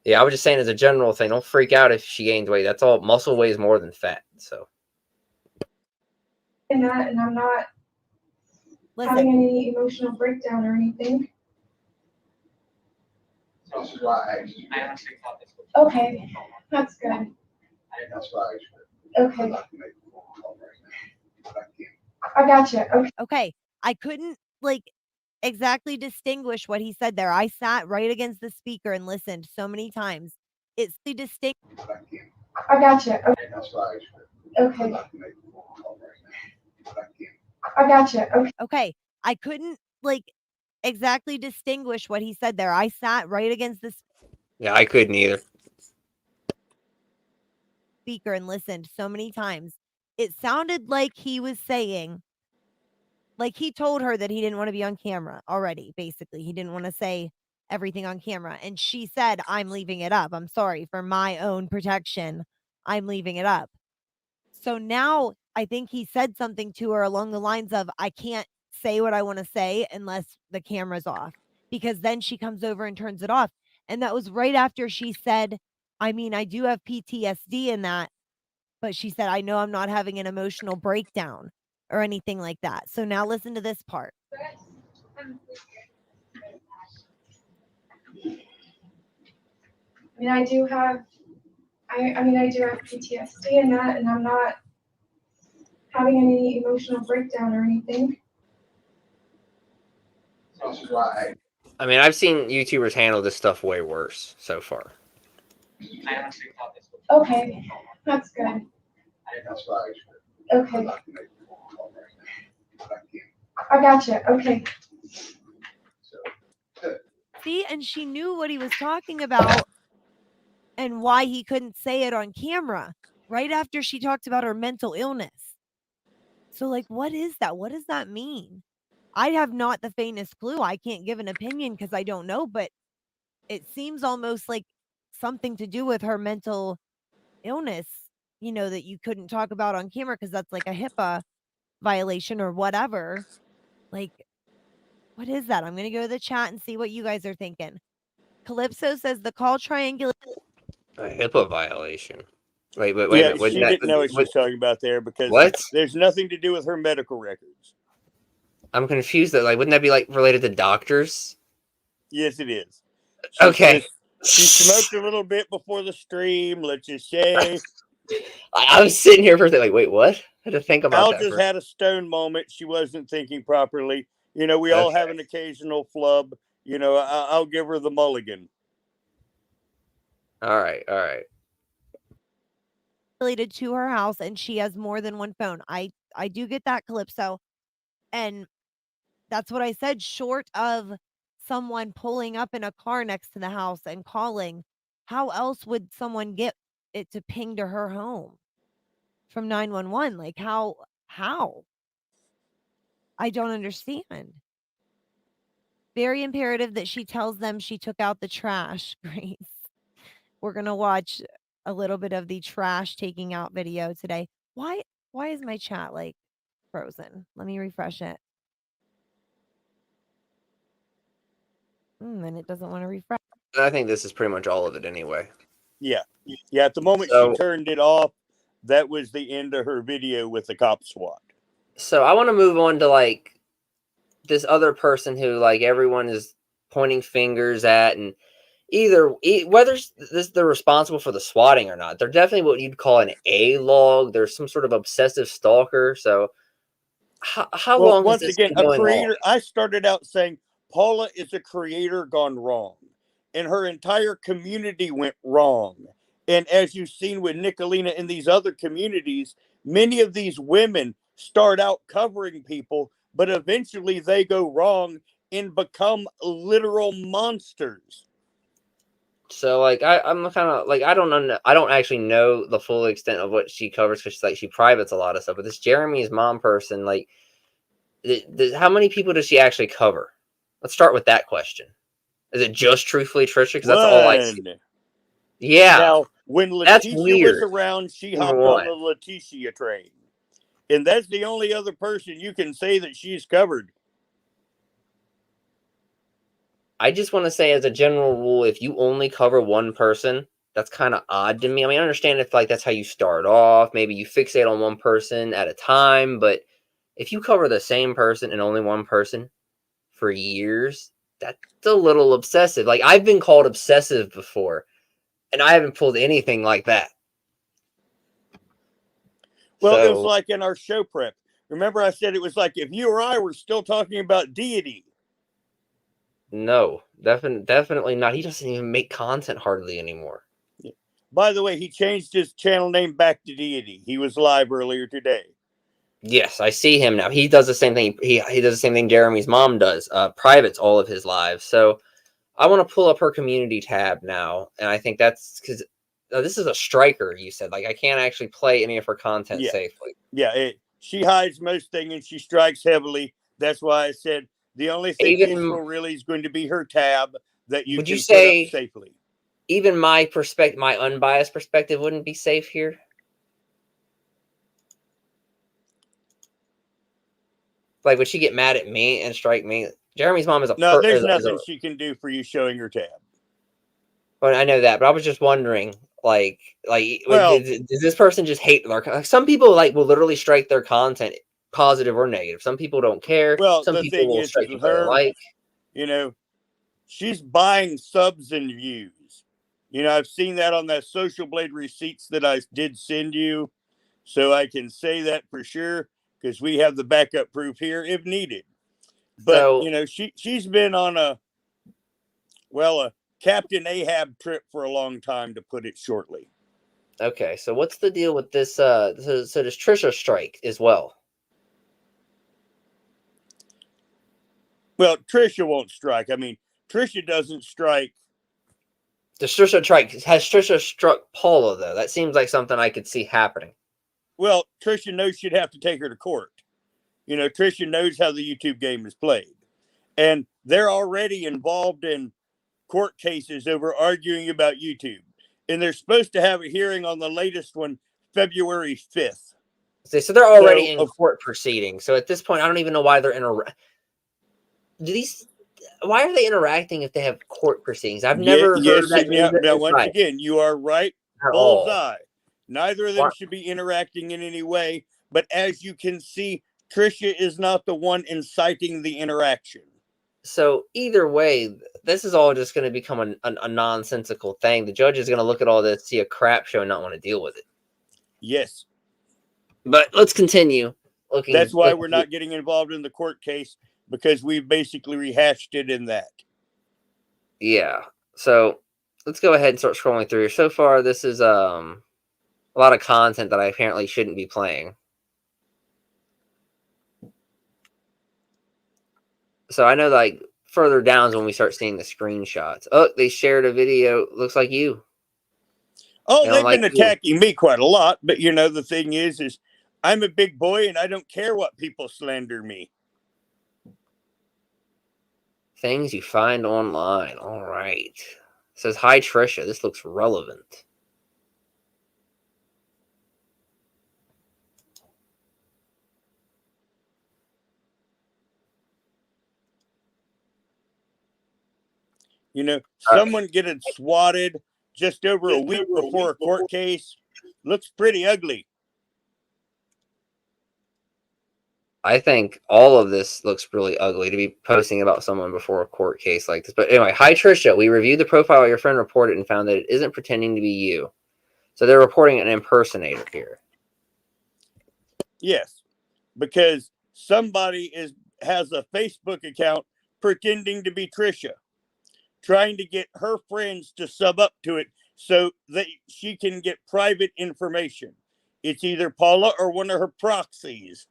Yeah, I was just saying as a general thing, don't freak out if she gains weight. That's all. Muscle weighs more than fat. So. And I'm not having any emotional breakdown or anything. This is why I actually thought this was. Okay, that's good. That's why Okay, I can make a phone call right now, but I can't. I gotcha. Okay. Okay. I couldn't, like, exactly distinguish what he said there. I sat right against the speaker and listened so many times. It's the distinct. But I can't. I gotcha. Okay. That's why Okay. I can make a phone call right now, but I can't. I gotcha. Okay. Okay. I couldn't, like, exactly distinguish what he said there. I sat right against the Yeah, I couldn't either. speaker and listened so many times. It sounded like he was saying, like, he told her that he didn't want to be on camera already. Basically, he didn't want to say everything on camera. And she said, I'm leaving it up. I'm sorry, for my own protection, I'm leaving it up. So now I think he said something to her along the lines of, I can't say what I want to say unless the camera's off, because then she comes over and turns it off. And that was right after she said, I mean, I do have PTSD in that, but she said, I know I'm not having an emotional breakdown or anything like that. So now listen to this part. I mean, I do have PTSD in that, and I'm not having any emotional breakdown or anything. This is why I mean, I've seen YouTubers handle this stuff way worse so far. I actually thought this was. Okay, that's good. That's why Okay, I can make a phone call right now, but I can't. I gotcha. Okay. So, See, and she knew what he was talking about and why he couldn't say it on camera right after she talked about her mental illness. So, like, what is that? What does that mean? I have not the faintest clue. I can't give an opinion because I don't know, but it seems almost like something to do with her mental illness, you know, that you couldn't talk about on camera because that's like a HIPAA violation or whatever. Like, what is that? I'm going to go to the chat and see what you guys are thinking. Calypso says the call triangulation. A HIPAA violation. Wait a Yeah, minute. she didn't know what she was talking about there because What? there's nothing to do with her medical records. I'm confused. That, like, wouldn't that be, like, related to doctors? Yes, it is. Okay. She smoked a little bit before the stream, let's just say. I was sitting here for a second, like, wait, what? I had to think about Al that. just had a stone moment. She wasn't thinking properly. You know, we all have an occasional flub. You know, I'll give her the mulligan. All right. Related to her house, and she has more than one phone. I do get that, Calypso, and that's what I said. Short of someone pulling up in a car next to the house and calling, how else would someone get it to ping to her home from 911? Like, how? I don't understand. Very imperative that she tells them she took out the trash. Grace, we're gonna watch a little bit of the trash taking out video today. Why is my chat like frozen. Let me refresh it. And it doesn't want to refresh. I think this is pretty much all of it anyway. Yeah. At the moment So- she turned it off, that was the end of her video with the cop SWAT. So I want to move on to like this other person who like everyone is pointing fingers at, and whether they're responsible for the swatting or not, they're definitely what you'd call an A-log. They're some sort of obsessive stalker. So how long once has this again, been a going creator, on? I started out saying Paula is a creator gone wrong, and her entire community went wrong. And as you've seen with Nicolina and these other communities, many of these women start out covering people, but eventually they go wrong and become literal monsters. So like I'm kind of like I don't actually know the full extent of what she covers, because she privates a lot of stuff. But this Jeremy's mom person, like, how many people does she actually cover? Let's start with that question. Is it just Truthfully Trisha? Because that's all I see. Yeah. Now, when That's Letitia was weird. around, she Number hopped on one. the Letitia train. And that's the only other person you can say that she's covered. I just want to say, as a general rule, if you only cover one person, that's kind of odd to me. I mean, I understand if like that's how you start off. Maybe you fixate on one person at a time, but if you cover the same person and only one person for years, that's a little obsessive. Like, I've been called obsessive before, and I haven't pulled anything like that. Well, it was like in our show prep. Remember I said it was like if you or I were still talking about deity. No, definitely not. He doesn't even make content hardly anymore. Yeah. By the way, he changed his channel name back to deity. He was live earlier today. Yes, I see him now. He does the same thing. He does the same thing Jeremy's mom does. Privates all of his lives. So I want to pull up her community tab now, and I think that's because this is a striker. You said, like, I can't actually play any of her content safely. Yeah, she hides most things and she strikes heavily. That's why I said the only thing useful really is going to be her tab that you can put up safely. Even my perspective, my unbiased perspective, wouldn't be safe here. Like, would she get mad at me and strike me? Jeremy's mom is a no. There's nothing she can do for you showing her tab. But I know that. But I was just wondering, like, well, does this person just hate their? Like, some people like will literally strike their content, positive or negative. Some people don't care. Well, some the people thing will is strike with people her, like. You know, she's buying subs and views. You know, I've seen that on that Social Blade receipts that I did send you, so I can say that for sure because we have the backup proof here if needed. But So, you know, she's been on a Captain Ahab trip for a long time, to put it shortly. Okay, so what's the deal with this? So does Trisha strike as well? Well, Trisha won't strike. I mean, Trisha doesn't strike. Does Trisha strike? Has Trisha struck Paula though? That seems like something I could see happening. Well, Trisha knows she'd have to take her to court. You know, Trisha knows how the YouTube game is played. And they're already involved in court cases over arguing about YouTube. And they're supposed to have a hearing on the latest one February 5th. So they're already in court proceedings. So at this point, I don't even know why they're why are they interacting if they have court proceedings? I've never heard that. Now, once again, you are right. Bullseye. Neither of them should be interacting in any way. But as you can see, Trisha is not the one inciting the interaction. So either way, this is all just going to become a nonsensical thing. The judge is going to look at all this, see a crap show, and not want to deal with it. Yes. But let's continue looking. That's why we're not getting involved in the court case, because we've basically rehashed it in that. Yeah. So let's go ahead and start scrolling through here. So far, this is a lot of content that I apparently shouldn't be playing. So I know, like, further down is when we start seeing the screenshots. Oh, they shared a video. Looks like you. Oh, they've been attacking me quite a lot. But, you know, the thing is I'm a big boy and I don't care what people slander me. Things you find online. All right. It says, hi, Trisha. This looks relevant. You know, someone getting swatted just over a week before a court case looks pretty ugly. I think all of this looks really ugly to be posting about someone before a court case like this. But anyway, hi Trisha. We reviewed the profile your friend reported and found that it isn't pretending to be you. So they're reporting an impersonator here. Yes, because somebody has a Facebook account pretending to be Trisha, trying to get her friends to sub up to it so that she can get private information. It's either Paula or one of her proxies.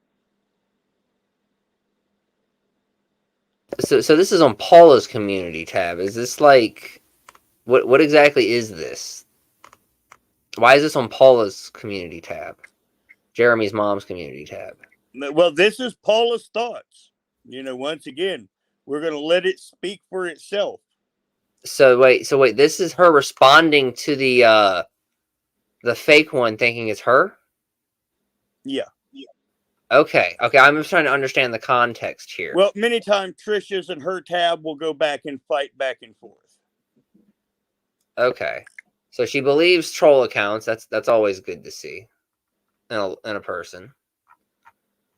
So this is on Paula's community tab. Is this like what exactly is this? Why is this on Paula's community tab? Jeremy's mom's community tab. Well, this is Paula's thoughts. You know, once again, we're going to let it speak for itself. So wait, this is her responding to the fake one thinking it's her? Yeah. Okay, I'm just trying to understand the context here. Well, many times Trisha's and her tab will go back and fight back and forth. Okay. So she believes troll accounts. That's always good to see in a person.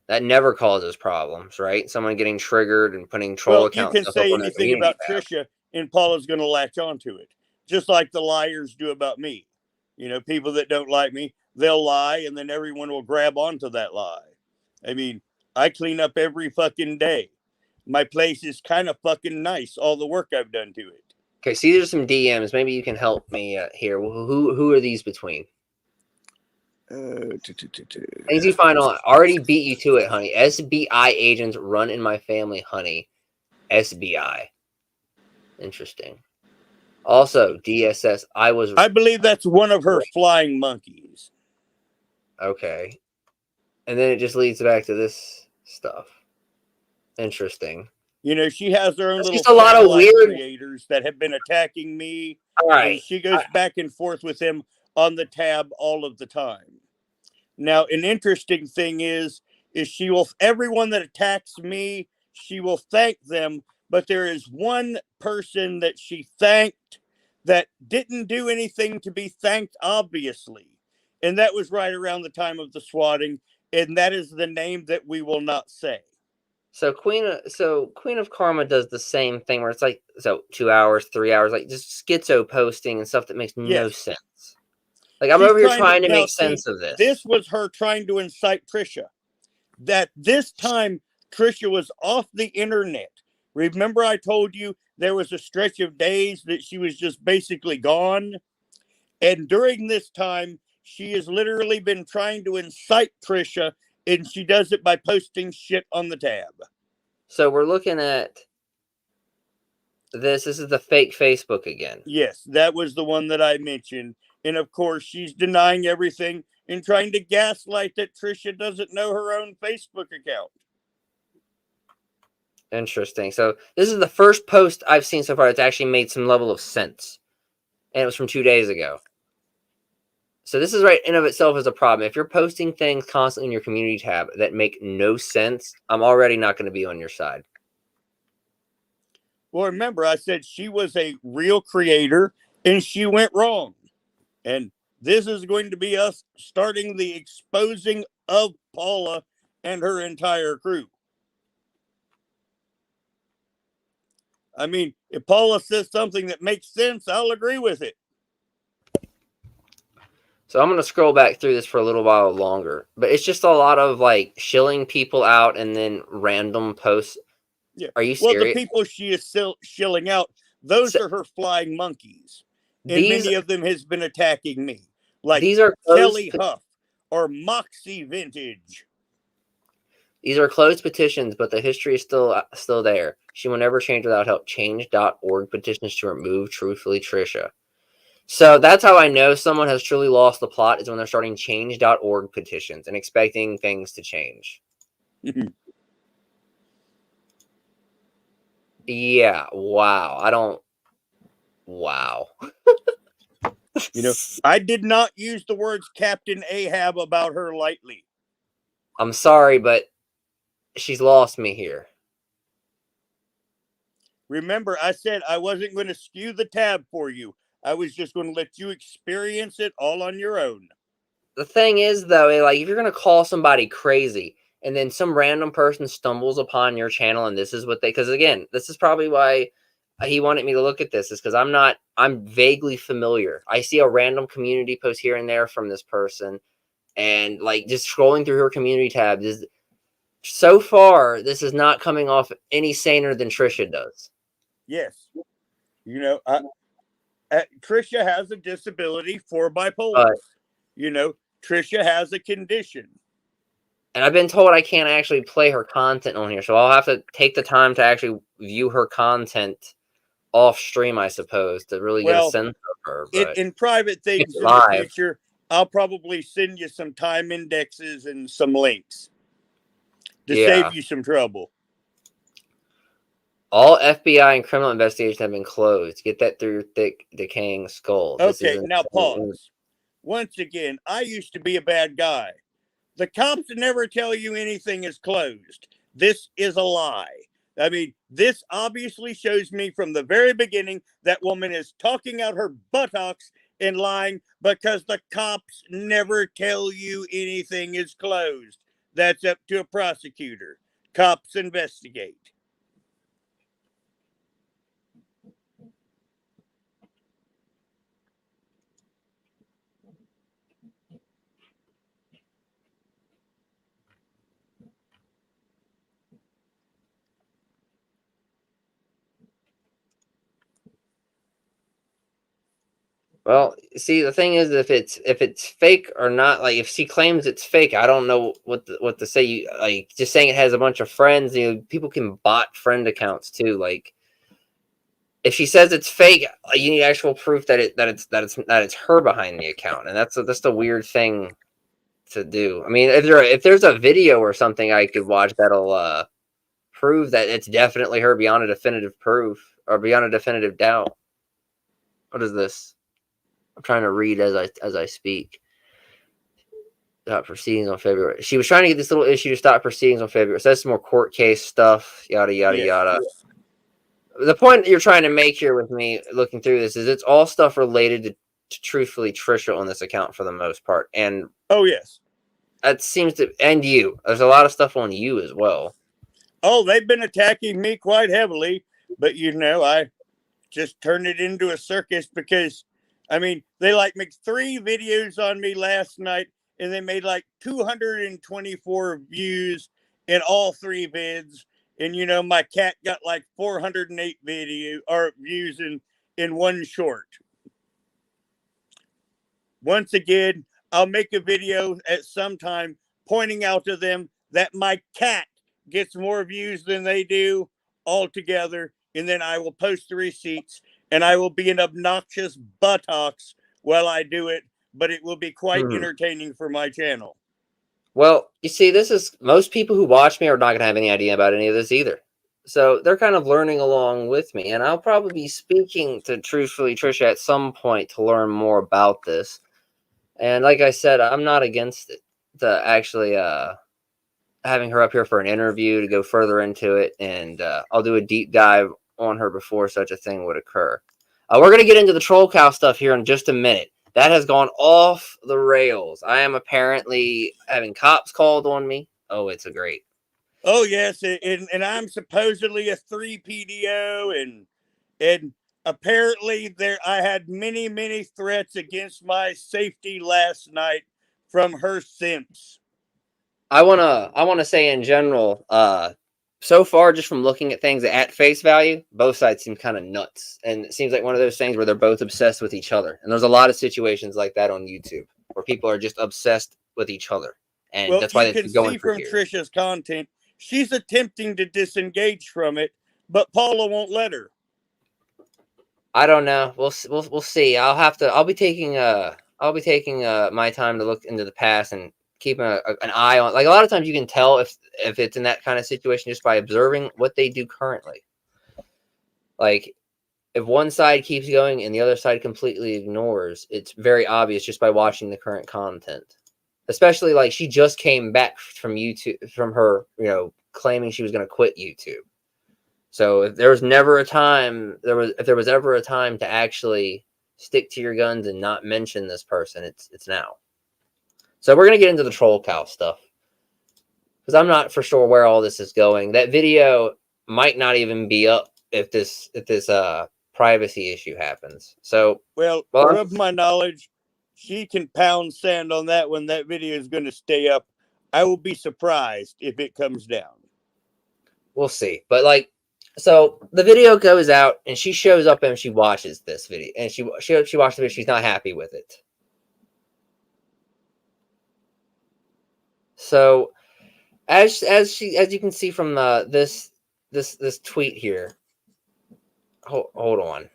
That never causes problems, right? Someone getting triggered and putting troll accounts. You can say anything about Trisha, and Paula's going to latch onto it, just like the liars do about me. You know, people that don't like me, they'll lie, and then everyone will grab onto that lie. I mean, I clean up every fucking day. My place is kind of fucking nice. All the work I've done to it. Okay, see, there's some DMs. Maybe you can help me here. Who are these between? Things you find on already beat you to it, honey. SBI agents run in my family, honey. SBI. Interesting. Also, DSS. I believe that's one of her flying monkeys. Okay. And then it just leads back to this stuff. Interesting. You know, she has her own little just a lot of weird creators that have been attacking me. All right. And she goes back and forth with them on the tab all of the time. Now, an interesting thing is she will, everyone that attacks me, she will thank them. But there is one person that she thanked that didn't do anything to be thanked, obviously. And that was right around the time of the swatting. And that is the name that we will not say. So Queen of Karma does the same thing where it's like 2 hours, 3 hours, like just schizo posting and stuff that makes no sense. Like I'm over here trying to make sense of this. This was her trying to incite Trisha. That this time Trisha was off the internet. Remember I told you there was a stretch of days that she was just basically gone? And during this time, she has literally been trying to incite Trisha, and she does it by posting shit on the tab. So we're looking at this. This is the fake Facebook again. Yes, that was the one that I mentioned. And of course, she's denying everything and trying to gaslight that Trisha doesn't know her own Facebook account. Interesting. So this is the first post I've seen so far that's actually made some level of sense. And it was from 2 days ago. So this is right in of itself is a problem. If you're posting things constantly in your community tab that make no sense, I'm already not going to be on your side. Well, remember, I said she was a real creator and she went wrong. And this is going to be us starting the exposing of Paula and her entire crew. I mean, if Paula says something that makes sense, I'll agree with it. So I'm going to scroll back through this for a little while longer. But it's just a lot of like shilling people out and then random posts. Yeah. Are you serious? Well, the people she is still shilling out, those are her flying monkeys. And many of them has been attacking me. Like these are Kelly Huff or Moxie Vintage. These are closed petitions, but the history is still there. She will never change without help. Change.org petitions to remove Truthfully Trisha. So that's how I know someone has truly lost the plot is when they're starting change.org petitions and expecting things to change. Yeah. Wow. Wow. You know, I did not use the words Captain Ahab about her lightly. I'm sorry, but she's lost me here. Remember, I said I wasn't going to skew the tab for you. I was just going to let you experience it all on your own. The thing is, though, like, if you're going to call somebody crazy and then some random person stumbles upon your channel and this is what they, because again, this is probably why he wanted me to look at this, is because I'm vaguely familiar. I see a random community post here and there from this person, and like just scrolling through her community tab, so far, this is not coming off any saner than Trisha does. Yes. You know, Trisha has a disability for bipolar. You know, Trisha has a condition. And I've been told I can't actually play her content on here, so I'll have to take the time to actually view her content off stream, I suppose, to really get a sense of her. But in private things in the future, I'll probably send you some time indexes and some links to save you some trouble. All FBI and criminal investigations have been closed. Get that through your thick, decaying skull. Okay, now pause. Once again, I used to be a bad guy. The cops never tell you anything is closed. This is a lie. I mean, this obviously shows me from the very beginning that woman is talking out her buttocks and lying because the cops never tell you anything is closed. That's up to a prosecutor. Cops investigate. Well, see, the thing is, if it's fake or not, like if she claims it's fake, I don't know what to say. You like just saying it has a bunch of friends. You know, people can bot friend accounts too. Like, if she says it's fake, you need actual proof that it's her behind the account, and that's the weird thing to do. I mean, if there's a video or something I could watch that'll prove that it's definitely her beyond a definitive proof or beyond a definitive doubt. What is this? I'm trying to read as I speak. Stop proceedings on February. She was trying to get this little issue to stop proceedings on February. So that's some more court case stuff. Yada yada yada. The point that you're trying to make here with me looking through this is it's all stuff related to Truthfully Trisha on this account for the most part. And oh yes, that seems to, and you. There's a lot of stuff on you as well. Oh, they've been attacking me quite heavily, but you know, I just turned it into a circus because, I mean, they like made 3 videos on me last night and they made like 224 views in all 3 vids. And, you know, my cat got like 408 views in one short. Once again, I'll make a video at some time pointing out to them that my cat gets more views than they do altogether. And then I will post the receipts and I will be an obnoxious buttocks while I do it, but it will be quite entertaining for my channel. Well, you see, this is, most people who watch me are not going to have any idea about any of this either. So they're kind of learning along with me. And I'll probably be speaking to Truthfully Trisha at some point to learn more about this. And like I said, I'm not against it, to actually having her up here for an interview to go further into it. And I'll do a deep dive on her before such a thing would occur. We're going to get into the Trollcow stuff here in just a minute. That has gone off the rails. I am apparently having cops called on me. Oh, it's a great. Oh, yes. And I'm supposedly a 3 PDO. And apparently I had many, many threats against my safety last night from her simps. I wanna say in general, so far, just from looking at things at face value, both sides seem kind of nuts. And it seems like one of those things where they're both obsessed with each other. And there's a lot of situations like that on YouTube where people are just obsessed with each other. And well, that's why you can see from Trisha's content, she's attempting to disengage from it, but Paula won't let her. I don't know. We'll see. I'll be taking my time to look into the past and keeping an eye on, like, a lot of times you can tell if it's in that kind of situation just by observing what they do currently. Like, if one side keeps going and the other side completely ignores, it's very obvious just by watching the current content. Especially, like, she just came back from YouTube, from her, claiming she was going to quit YouTube. So if there was never a time, if there was ever a time to actually stick to your guns and not mention this person, it's now. So we're gonna get into the Trollcow stuff because I'm not for sure where all this is going. That video might not even be up if this privacy issue happens. So Well, of my knowledge, she can pound sand on that when that video is going to stay up. I will be surprised if it comes down. We'll see. But like, so the video goes out and she shows up and she watches this video and she watched the video. She's not happy with it. So as you can see from this tweet here, hold on.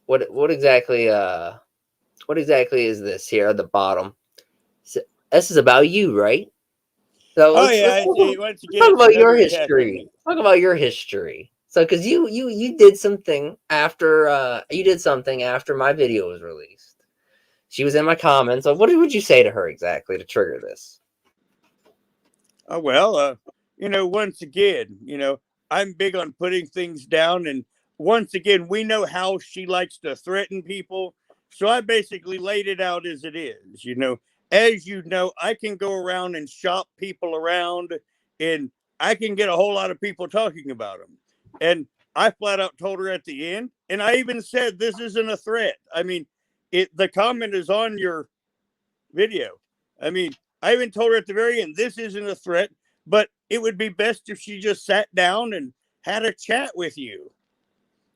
What exactly is this here at the bottom? So, this is about you, right? So let's talk about your history. Talk about your history. So, because you did something after my video was released. She was in my comments. So what would you say to her exactly to trigger this? Oh, well, once again, I'm big on putting things down. And once again, we know how she likes to threaten people. So I basically laid it out as it is. As you know, I can go around and shop people around and I can get a whole lot of people talking about them. And I flat out told her at the end, and I even said, this isn't a threat. I mean, the comment is on your video. I mean, I even told her at the very end, this isn't a threat, but it would be best if she just sat down and had a chat with you.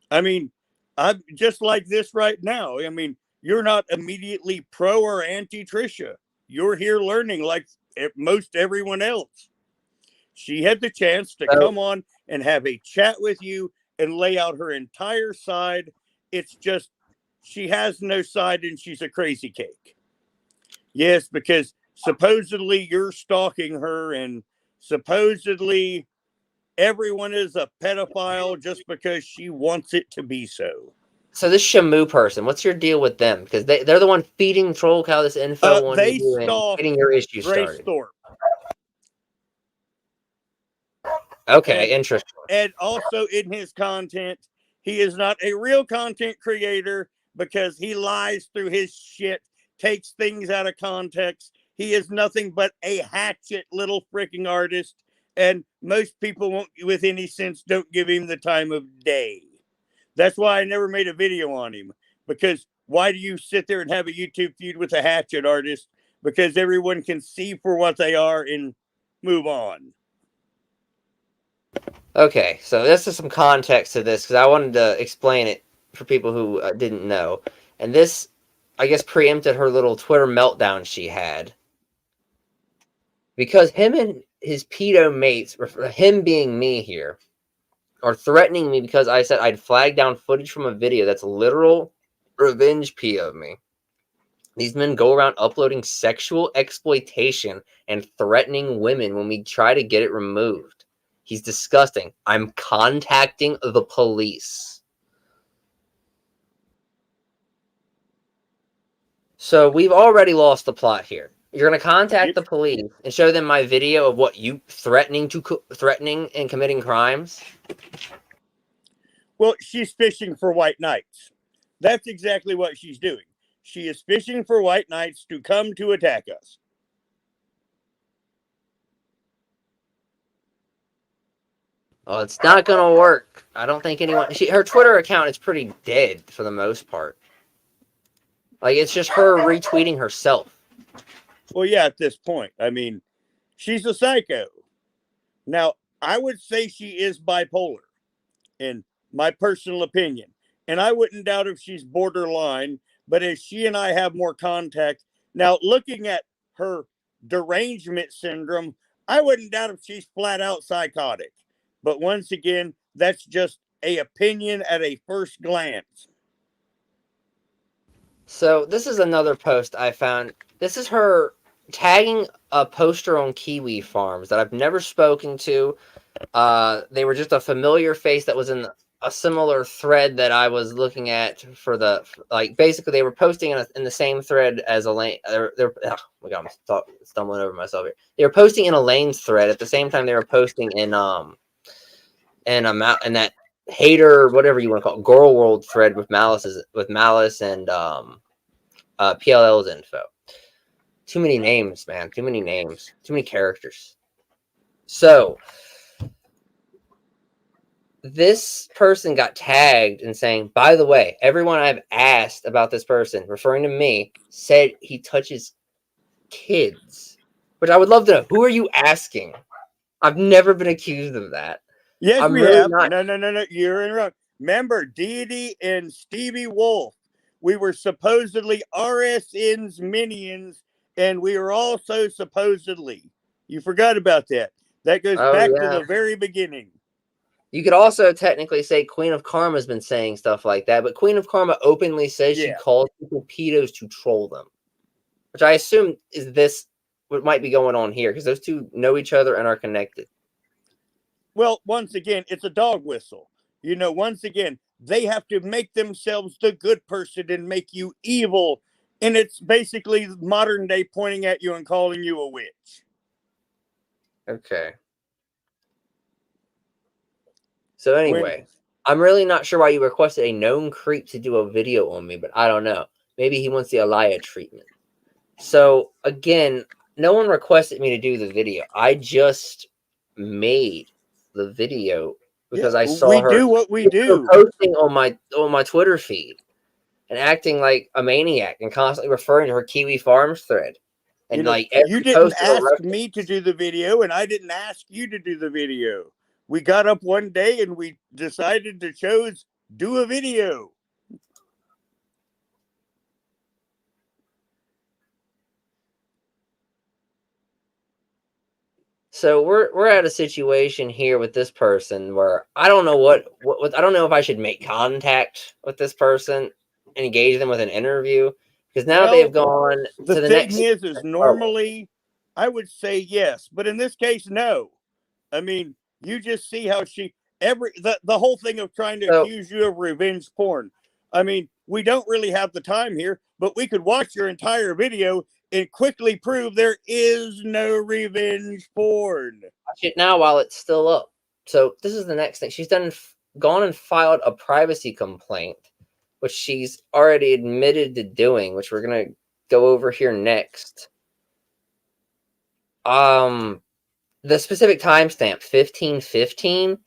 I mean, I'm just like this right now. I mean, you're not immediately pro or anti Trisha. You're here learning like most everyone else. She had the chance to come on and have a chat with you and lay out her entire side. It's just she has no side and she's a crazy cake. Yes, because supposedly you're stalking her and supposedly everyone is a pedophile just because she wants it to be so. So this Shamu person, what's your deal with them? Because they're the one feeding Trollcow this info on you and getting your issue started. Thorpe. Okay, interesting. And also in his content, he is not a real content creator because he lies through his shit, takes things out of context. He is nothing but a hatchet little freaking artist. And most people with any sense don't give him the time of day. That's why I never made a video on him. Because why do you sit there and have a YouTube feud with a hatchet artist? Because everyone can see for what they are and move on. Okay, so this is some context to this because I wanted to explain it for people who didn't know. And this, I guess, preempted her little Twitter meltdown she had. Because him and his pedo mates, him being me here, are threatening me because I said I'd flag down footage from a video that's literal revenge P of me. These men go around uploading sexual exploitation and threatening women when we try to get it removed. He's disgusting. I'm contacting the police. So we've already lost the plot here. You're going to contact the police and show them my video of what you threatening and committing crimes? Well, she's fishing for white knights. That's exactly what she's doing. She is fishing for white knights to come to attack us. Oh, it's not going to work. I don't think anyone... her Twitter account is pretty dead for the most part. Like, it's just her retweeting herself. Well, yeah, at this point. I mean, she's a psycho. Now, I would say she is bipolar, in my personal opinion. And I wouldn't doubt if she's borderline, but as she and I have more contact... Now, looking at her derangement syndrome, I wouldn't doubt if she's flat out psychotic. But once again, that's just an opinion at a first glance. So this is another post I found. This is her tagging a poster on Kiwi Farms that I've never spoken to. They were just a familiar face that was in a similar thread that I was looking at for the, like, basically they were posting in the same thread as Elaine. Oh my God, I'm stumbling over myself here. They were posting in Elaine's thread at the same time they were posting in that hater, whatever you want to call it, Girl World thread with Malice and PLL's info. Too many names, man. Too many names. Too many characters. So this person got tagged and saying, by the way, everyone I've asked about this person, referring to me, said he touches kids. Which I would love to know. Who are you asking? I've never been accused of that. Yes, I'm we really have. not. No. You're in wrong. Remember, Deity and Stevie Wolf. We were supposedly RSN's minions, and we were also supposedly. You forgot about that. That goes Oh, back to yeah. the very beginning. You could also technically say Queen of Karma has been saying stuff like that, but Queen of Karma openly says she Yeah. calls people pedos to troll them, which I assume is this what might be going on here because those two know each other and are connected. Well, once again, it's a dog whistle. You know, once again, they have to make themselves the good person and make you evil. And it's basically modern day pointing at you and calling you a witch. Okay. So anyway, I'm really not sure why you requested a known creep to do a video on me, but I don't know. Maybe he wants the Elia treatment. So again, no one requested me to do the video. I just made the video because I saw we her do what we do. posting on my Twitter feed and acting like a maniac and constantly referring to her Kiwi Farms thread. And You know, like every you didn't post of a ask me to do the video, and I didn't ask you to do the video. We got up one day and we decided to do a video. So we're at a situation here with this person where I don't know what I don't know if I should make contact with this person and engage them with an interview because now they've gone to the next. The thing is normally I would say yes, but in this case, no. I mean, you just see how the whole thing of trying to accuse you of revenge porn. I mean, we don't really have the time here, but we could watch your entire video and quickly prove there is no revenge porn. Watch it now while it's still up. So this is the next thing. She's gone and filed a privacy complaint, which she's already admitted to doing, which we're gonna go over here next. The specific timestamp 15:15.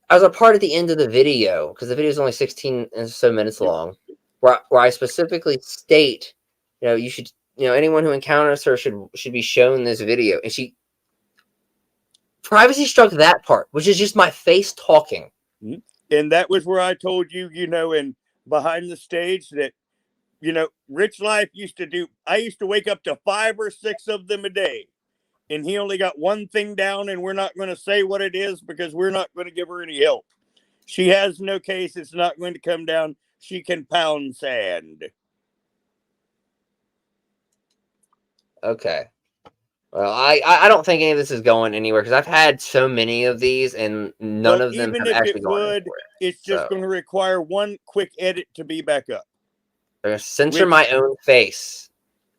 I was a part at the end of the video because the video is only 16 and so minutes long, where I specifically state, you should, anyone who encounters her should be shown this video, and she privacy struck that part, which is just my face talking. And that was where I told you, and behind the stage that, Rich Life I used to wake up to 5 or 6 of them a day. And he only got one thing down, and we're not going to say what it is because we're not going to give her any help. She has no case. It's not going to come down. She can pound sand. Okay. Well, I don't think any of this is going anywhere because I've had so many of these, and none of them have actually gone anywhere. It's just going to require one quick edit to be back up. They're going to censor my own face.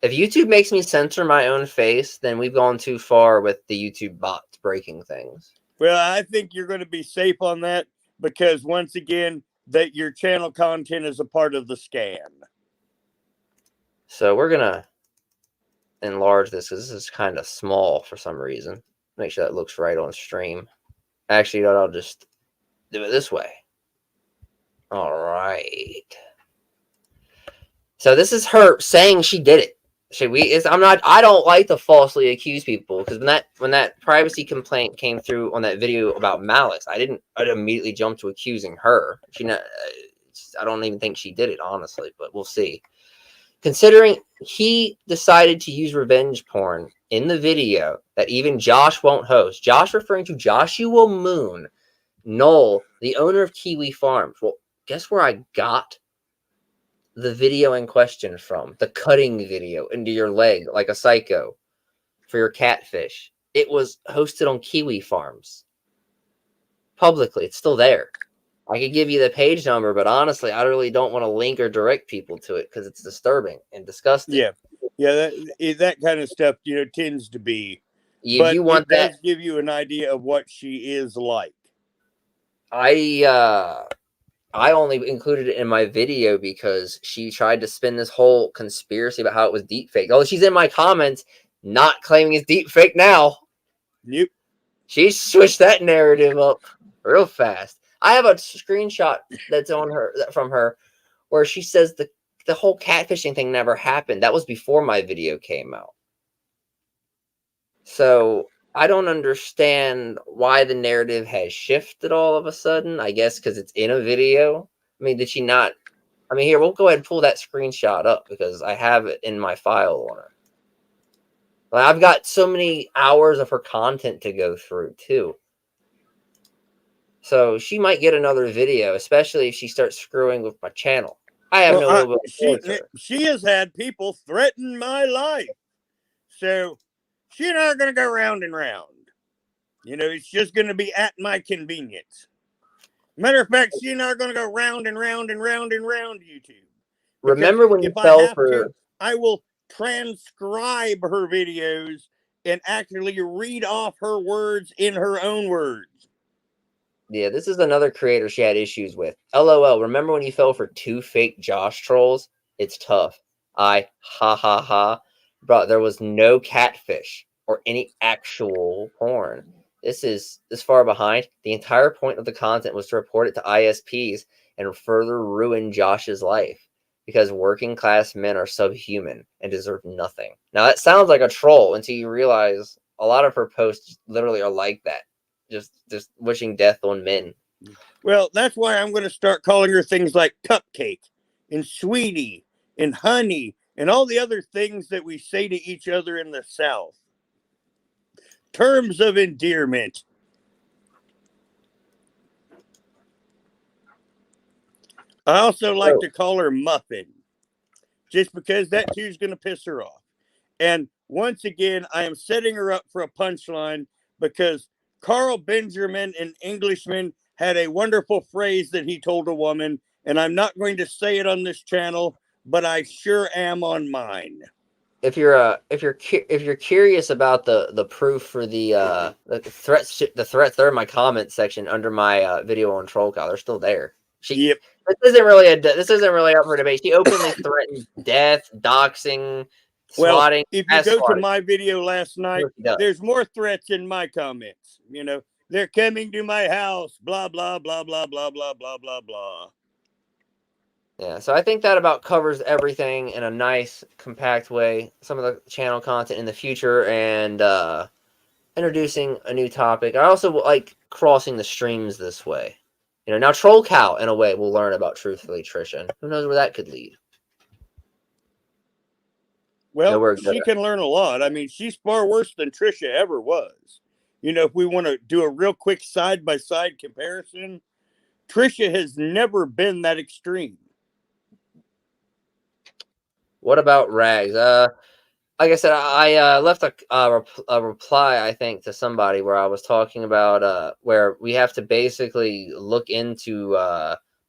If YouTube makes me censor my own face, then we've gone too far with the YouTube bots breaking things. Well, I think you're going to be safe on that because, once again, that your channel content is a part of the scam. So we're going to enlarge this because this is kind of small for some reason. Make sure that looks right on stream. Actually, I'll just do it this way. All right. So this is her saying she did it. I don't like to falsely accuse people because when that privacy complaint came through on that video about Malice, I'd immediately jump to accusing her. I don't even think she did it, honestly, but we'll see. Considering he decided to use revenge porn in the video that even Josh won't host. Josh referring to Joshua Moon, Noel, the owner of Kiwi Farms. Well, guess where I got the video in question from? The cutting video into your leg like a psycho for your catfish. It was hosted on Kiwi Farms. Publicly. It's still there. I could give you the page number, but honestly, I really don't want to link or direct people to it because it's disturbing and disgusting. Yeah, that kind of stuff, tends to be. But it does give you an idea of what she is like. I only included it in my video because she tried to spin this whole conspiracy about how it was deep fake. Oh, she's in my comments not claiming it's deep fake now. Yep. She switched that narrative up real fast. I have a screenshot that's on her from her where she says the whole catfishing thing never happened. That was before my video came out. So I don't understand why the narrative has shifted all of a sudden. I guess because it's in a video. I mean, did she not? I mean, here, we'll go ahead and pull that screenshot up because I have it in my file on her. Like, I've got so many hours of her content to go through, too. So she might get another video, especially if she starts screwing with my channel. I have no ill will towards her. She has had people threaten my life. So she's not going to go round and round. You know, it's just going to be at my convenience. Matter of fact, she's not going to go round and round and round and round YouTube. Remember when you if fell I have for... to, I will transcribe her videos and actually read off her words in her own words. Yeah, this is another creator she had issues with. LOL, remember when you fell for 2 fake Josh trolls? It's tough. Ha ha ha. Bro, there was no catfish or any actual porn. This is this far behind. The entire point of the content was to report it to ISPs and further ruin Josh's life because working class men are subhuman and deserve nothing. Now that sounds like a troll until you realize a lot of her posts literally are like that. Just wishing death on men. Well, that's why I'm going to start calling her things like cupcake and sweetie and honey and all the other things that we say to each other in the South. Terms of endearment. I also like to call her Muffin, just because that too is going to piss her off. And once again, I am setting her up for a punchline because Carl Benjamin, an Englishman, had a wonderful phrase that he told a woman, and I'm not going to say it on this channel, but I sure am on mine. If you're curious about the proof for the threats, they're in my comment section under my video on Trollcow. They're still there. Yep. This isn't really up for debate. She openly threatened death, doxing, swatting. Well, if you go to my video last night, there's more threats in my comments. You know, they're coming to my house, blah, blah, blah, blah, blah, blah, blah, blah, blah. Yeah, so I think that about covers everything in a nice, compact way. Some of the channel content in the future and introducing a new topic. I also like crossing the streams this way. You know, now Trollcow, in a way, will learn about Truthfully, Trisha. And who knows where that could lead. Well, she can learn a lot. I mean, she's far worse than Trisha ever was. You know, if we want to do a real quick side-by-side comparison, Trisha has never been that extreme. What about Rags? Like I said, I left a reply, I think, to somebody where I was talking about where we have to basically look into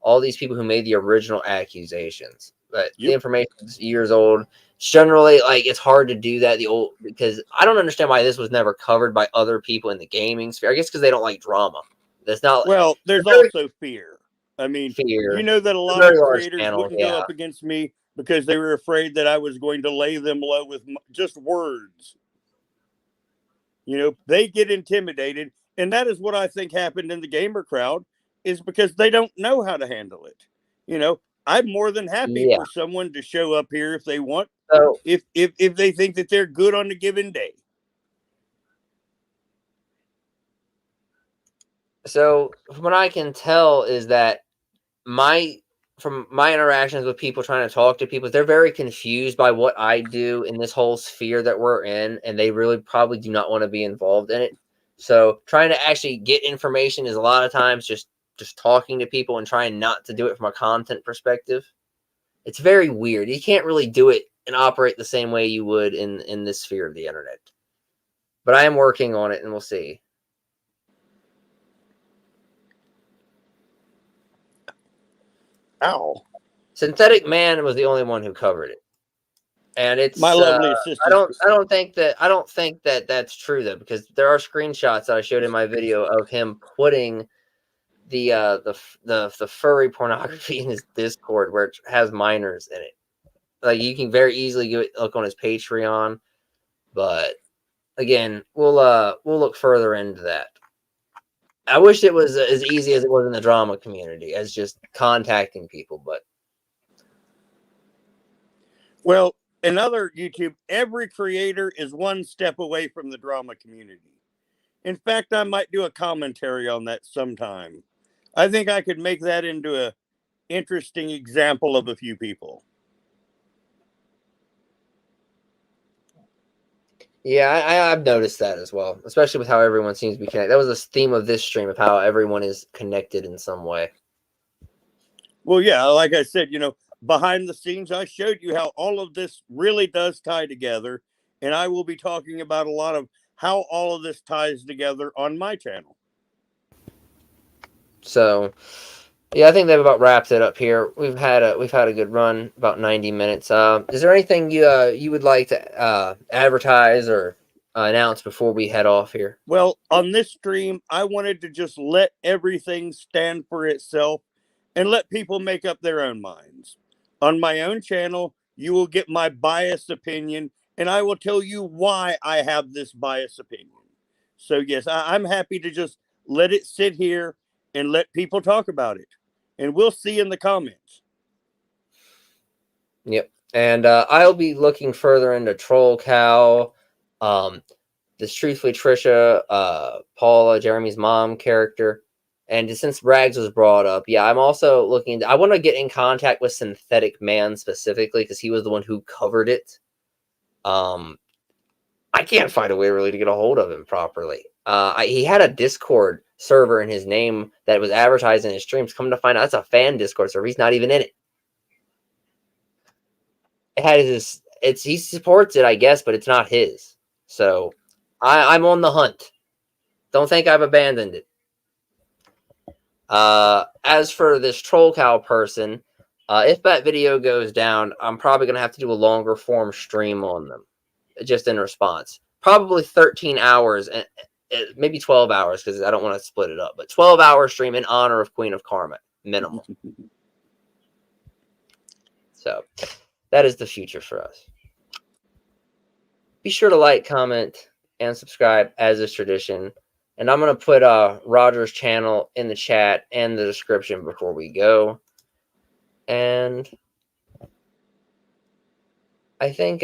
all these people who made the original accusations. But the information is years old. Generally, like, it's hard to do that because I don't understand why this was never covered by other people in the gaming sphere. I guess because they don't like drama. That's not. Well, there's also fear. I mean, you know that a lot of creators wouldn't go up against me because they were afraid that I was going to lay them low with just words. You know, they get intimidated. And that is what I think happened in the gamer crowd, is because they don't know how to handle it. You know, I'm more than happy for someone to show up here if they want, if they think that they're good on a given day. So from what I can tell is that from my interactions with people trying to talk to people, they're very confused by what I do in this whole sphere that we're in, and they really probably do not want to be involved in it. So trying to actually get information is a lot of times just talking to people and trying not to do it from a content perspective. It's very weird. You can't really do it and operate the same way you would in this sphere of the internet. But I am working on it, and we'll see. Ow. Synthetic Man was the only one who covered it. And it's my lovely assistant. I don't think that that's true though, because there are screenshots that I showed in my video of him putting the furry pornography in his Discord where it has minors in it. Like you can very easily look on his Patreon, but again, we'll look further into that. I wish it was as easy as it was in the drama community, as just contacting people, but well, another YouTube, every creator is one step away from the drama community. In fact, I might do a commentary on that sometime. I think I could make that into a interesting example of a few people. yeah, I've noticed that as well, especially with how everyone seems to be connected. That was the theme of this stream, of how everyone is connected in some way. Well, yeah, like I said, behind the scenes, I showed you how all of this really does tie together. And I will be talking about a lot of how all of this ties together on my channel. So, yeah, I think they've about wrapped it up here. We've had a good run, about 90 minutes. Is there anything you would like to advertise or announce before we head off here? Well, on this stream, I wanted to just let everything stand for itself and let people make up their own minds. On my own channel, you will get my biased opinion, and I will tell you why I have this biased opinion. So, yes, I'm happy to just let it sit here and let people talk about it. And we'll see in the comments. Yep. And I'll be looking further into Trollcow, this Truthfully Trisha, Paula, Jeremy's mom character. And since Rags was brought up, yeah, I'm also looking. I want to get in contact with Synthetic Man specifically because he was the one who covered it. I can't find a way really to get a hold of him properly. He had a Discord server in his name that was advertised in his streams. Come to find out, that's a fan Discord server. He's not even in it. It had his. He supports it, I guess, but it's not his. So I'm on the hunt. Don't think I've abandoned it. As for this Trollcow person, if that video goes down, I'm probably going to have to do a longer form stream on them, just in response. Probably 13 hours, and maybe 12 hours, because I don't want to split it up, but 12-hour stream in honor of Queen of Karma, minimum. So that is the future for us. Be sure to like, comment, and subscribe, as is tradition. And I'm going to put Roger's channel in the chat and the description before we go. And I think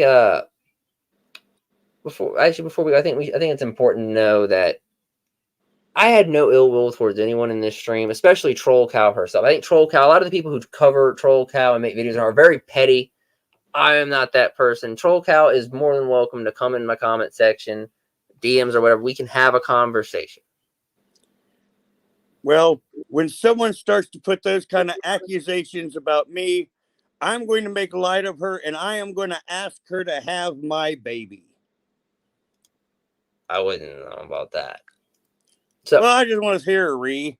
before we go, I think it's important to know that I had no ill will towards anyone in this stream, especially Trollcow herself. I think Trollcow, a lot of the people who cover Trollcow and make videos are very petty. I am not that person. Trollcow is more than welcome to come in my comment section, DMs or whatever. We can have a conversation. Well, when someone starts to put those kind of accusations about me, I'm going to make light of her, and I am going to ask her to have my baby. I wouldn't know about that. So, well, I just want to hear her, Ree.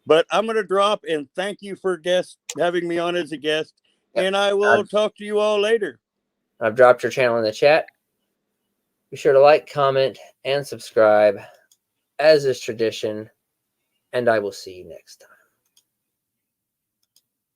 But I'm going to drop, and thank you for having me on as a guest. Yep. And I will talk to you all later. I've dropped your channel in the chat. Be sure to like, comment, and subscribe, as is tradition. And I will see you next time.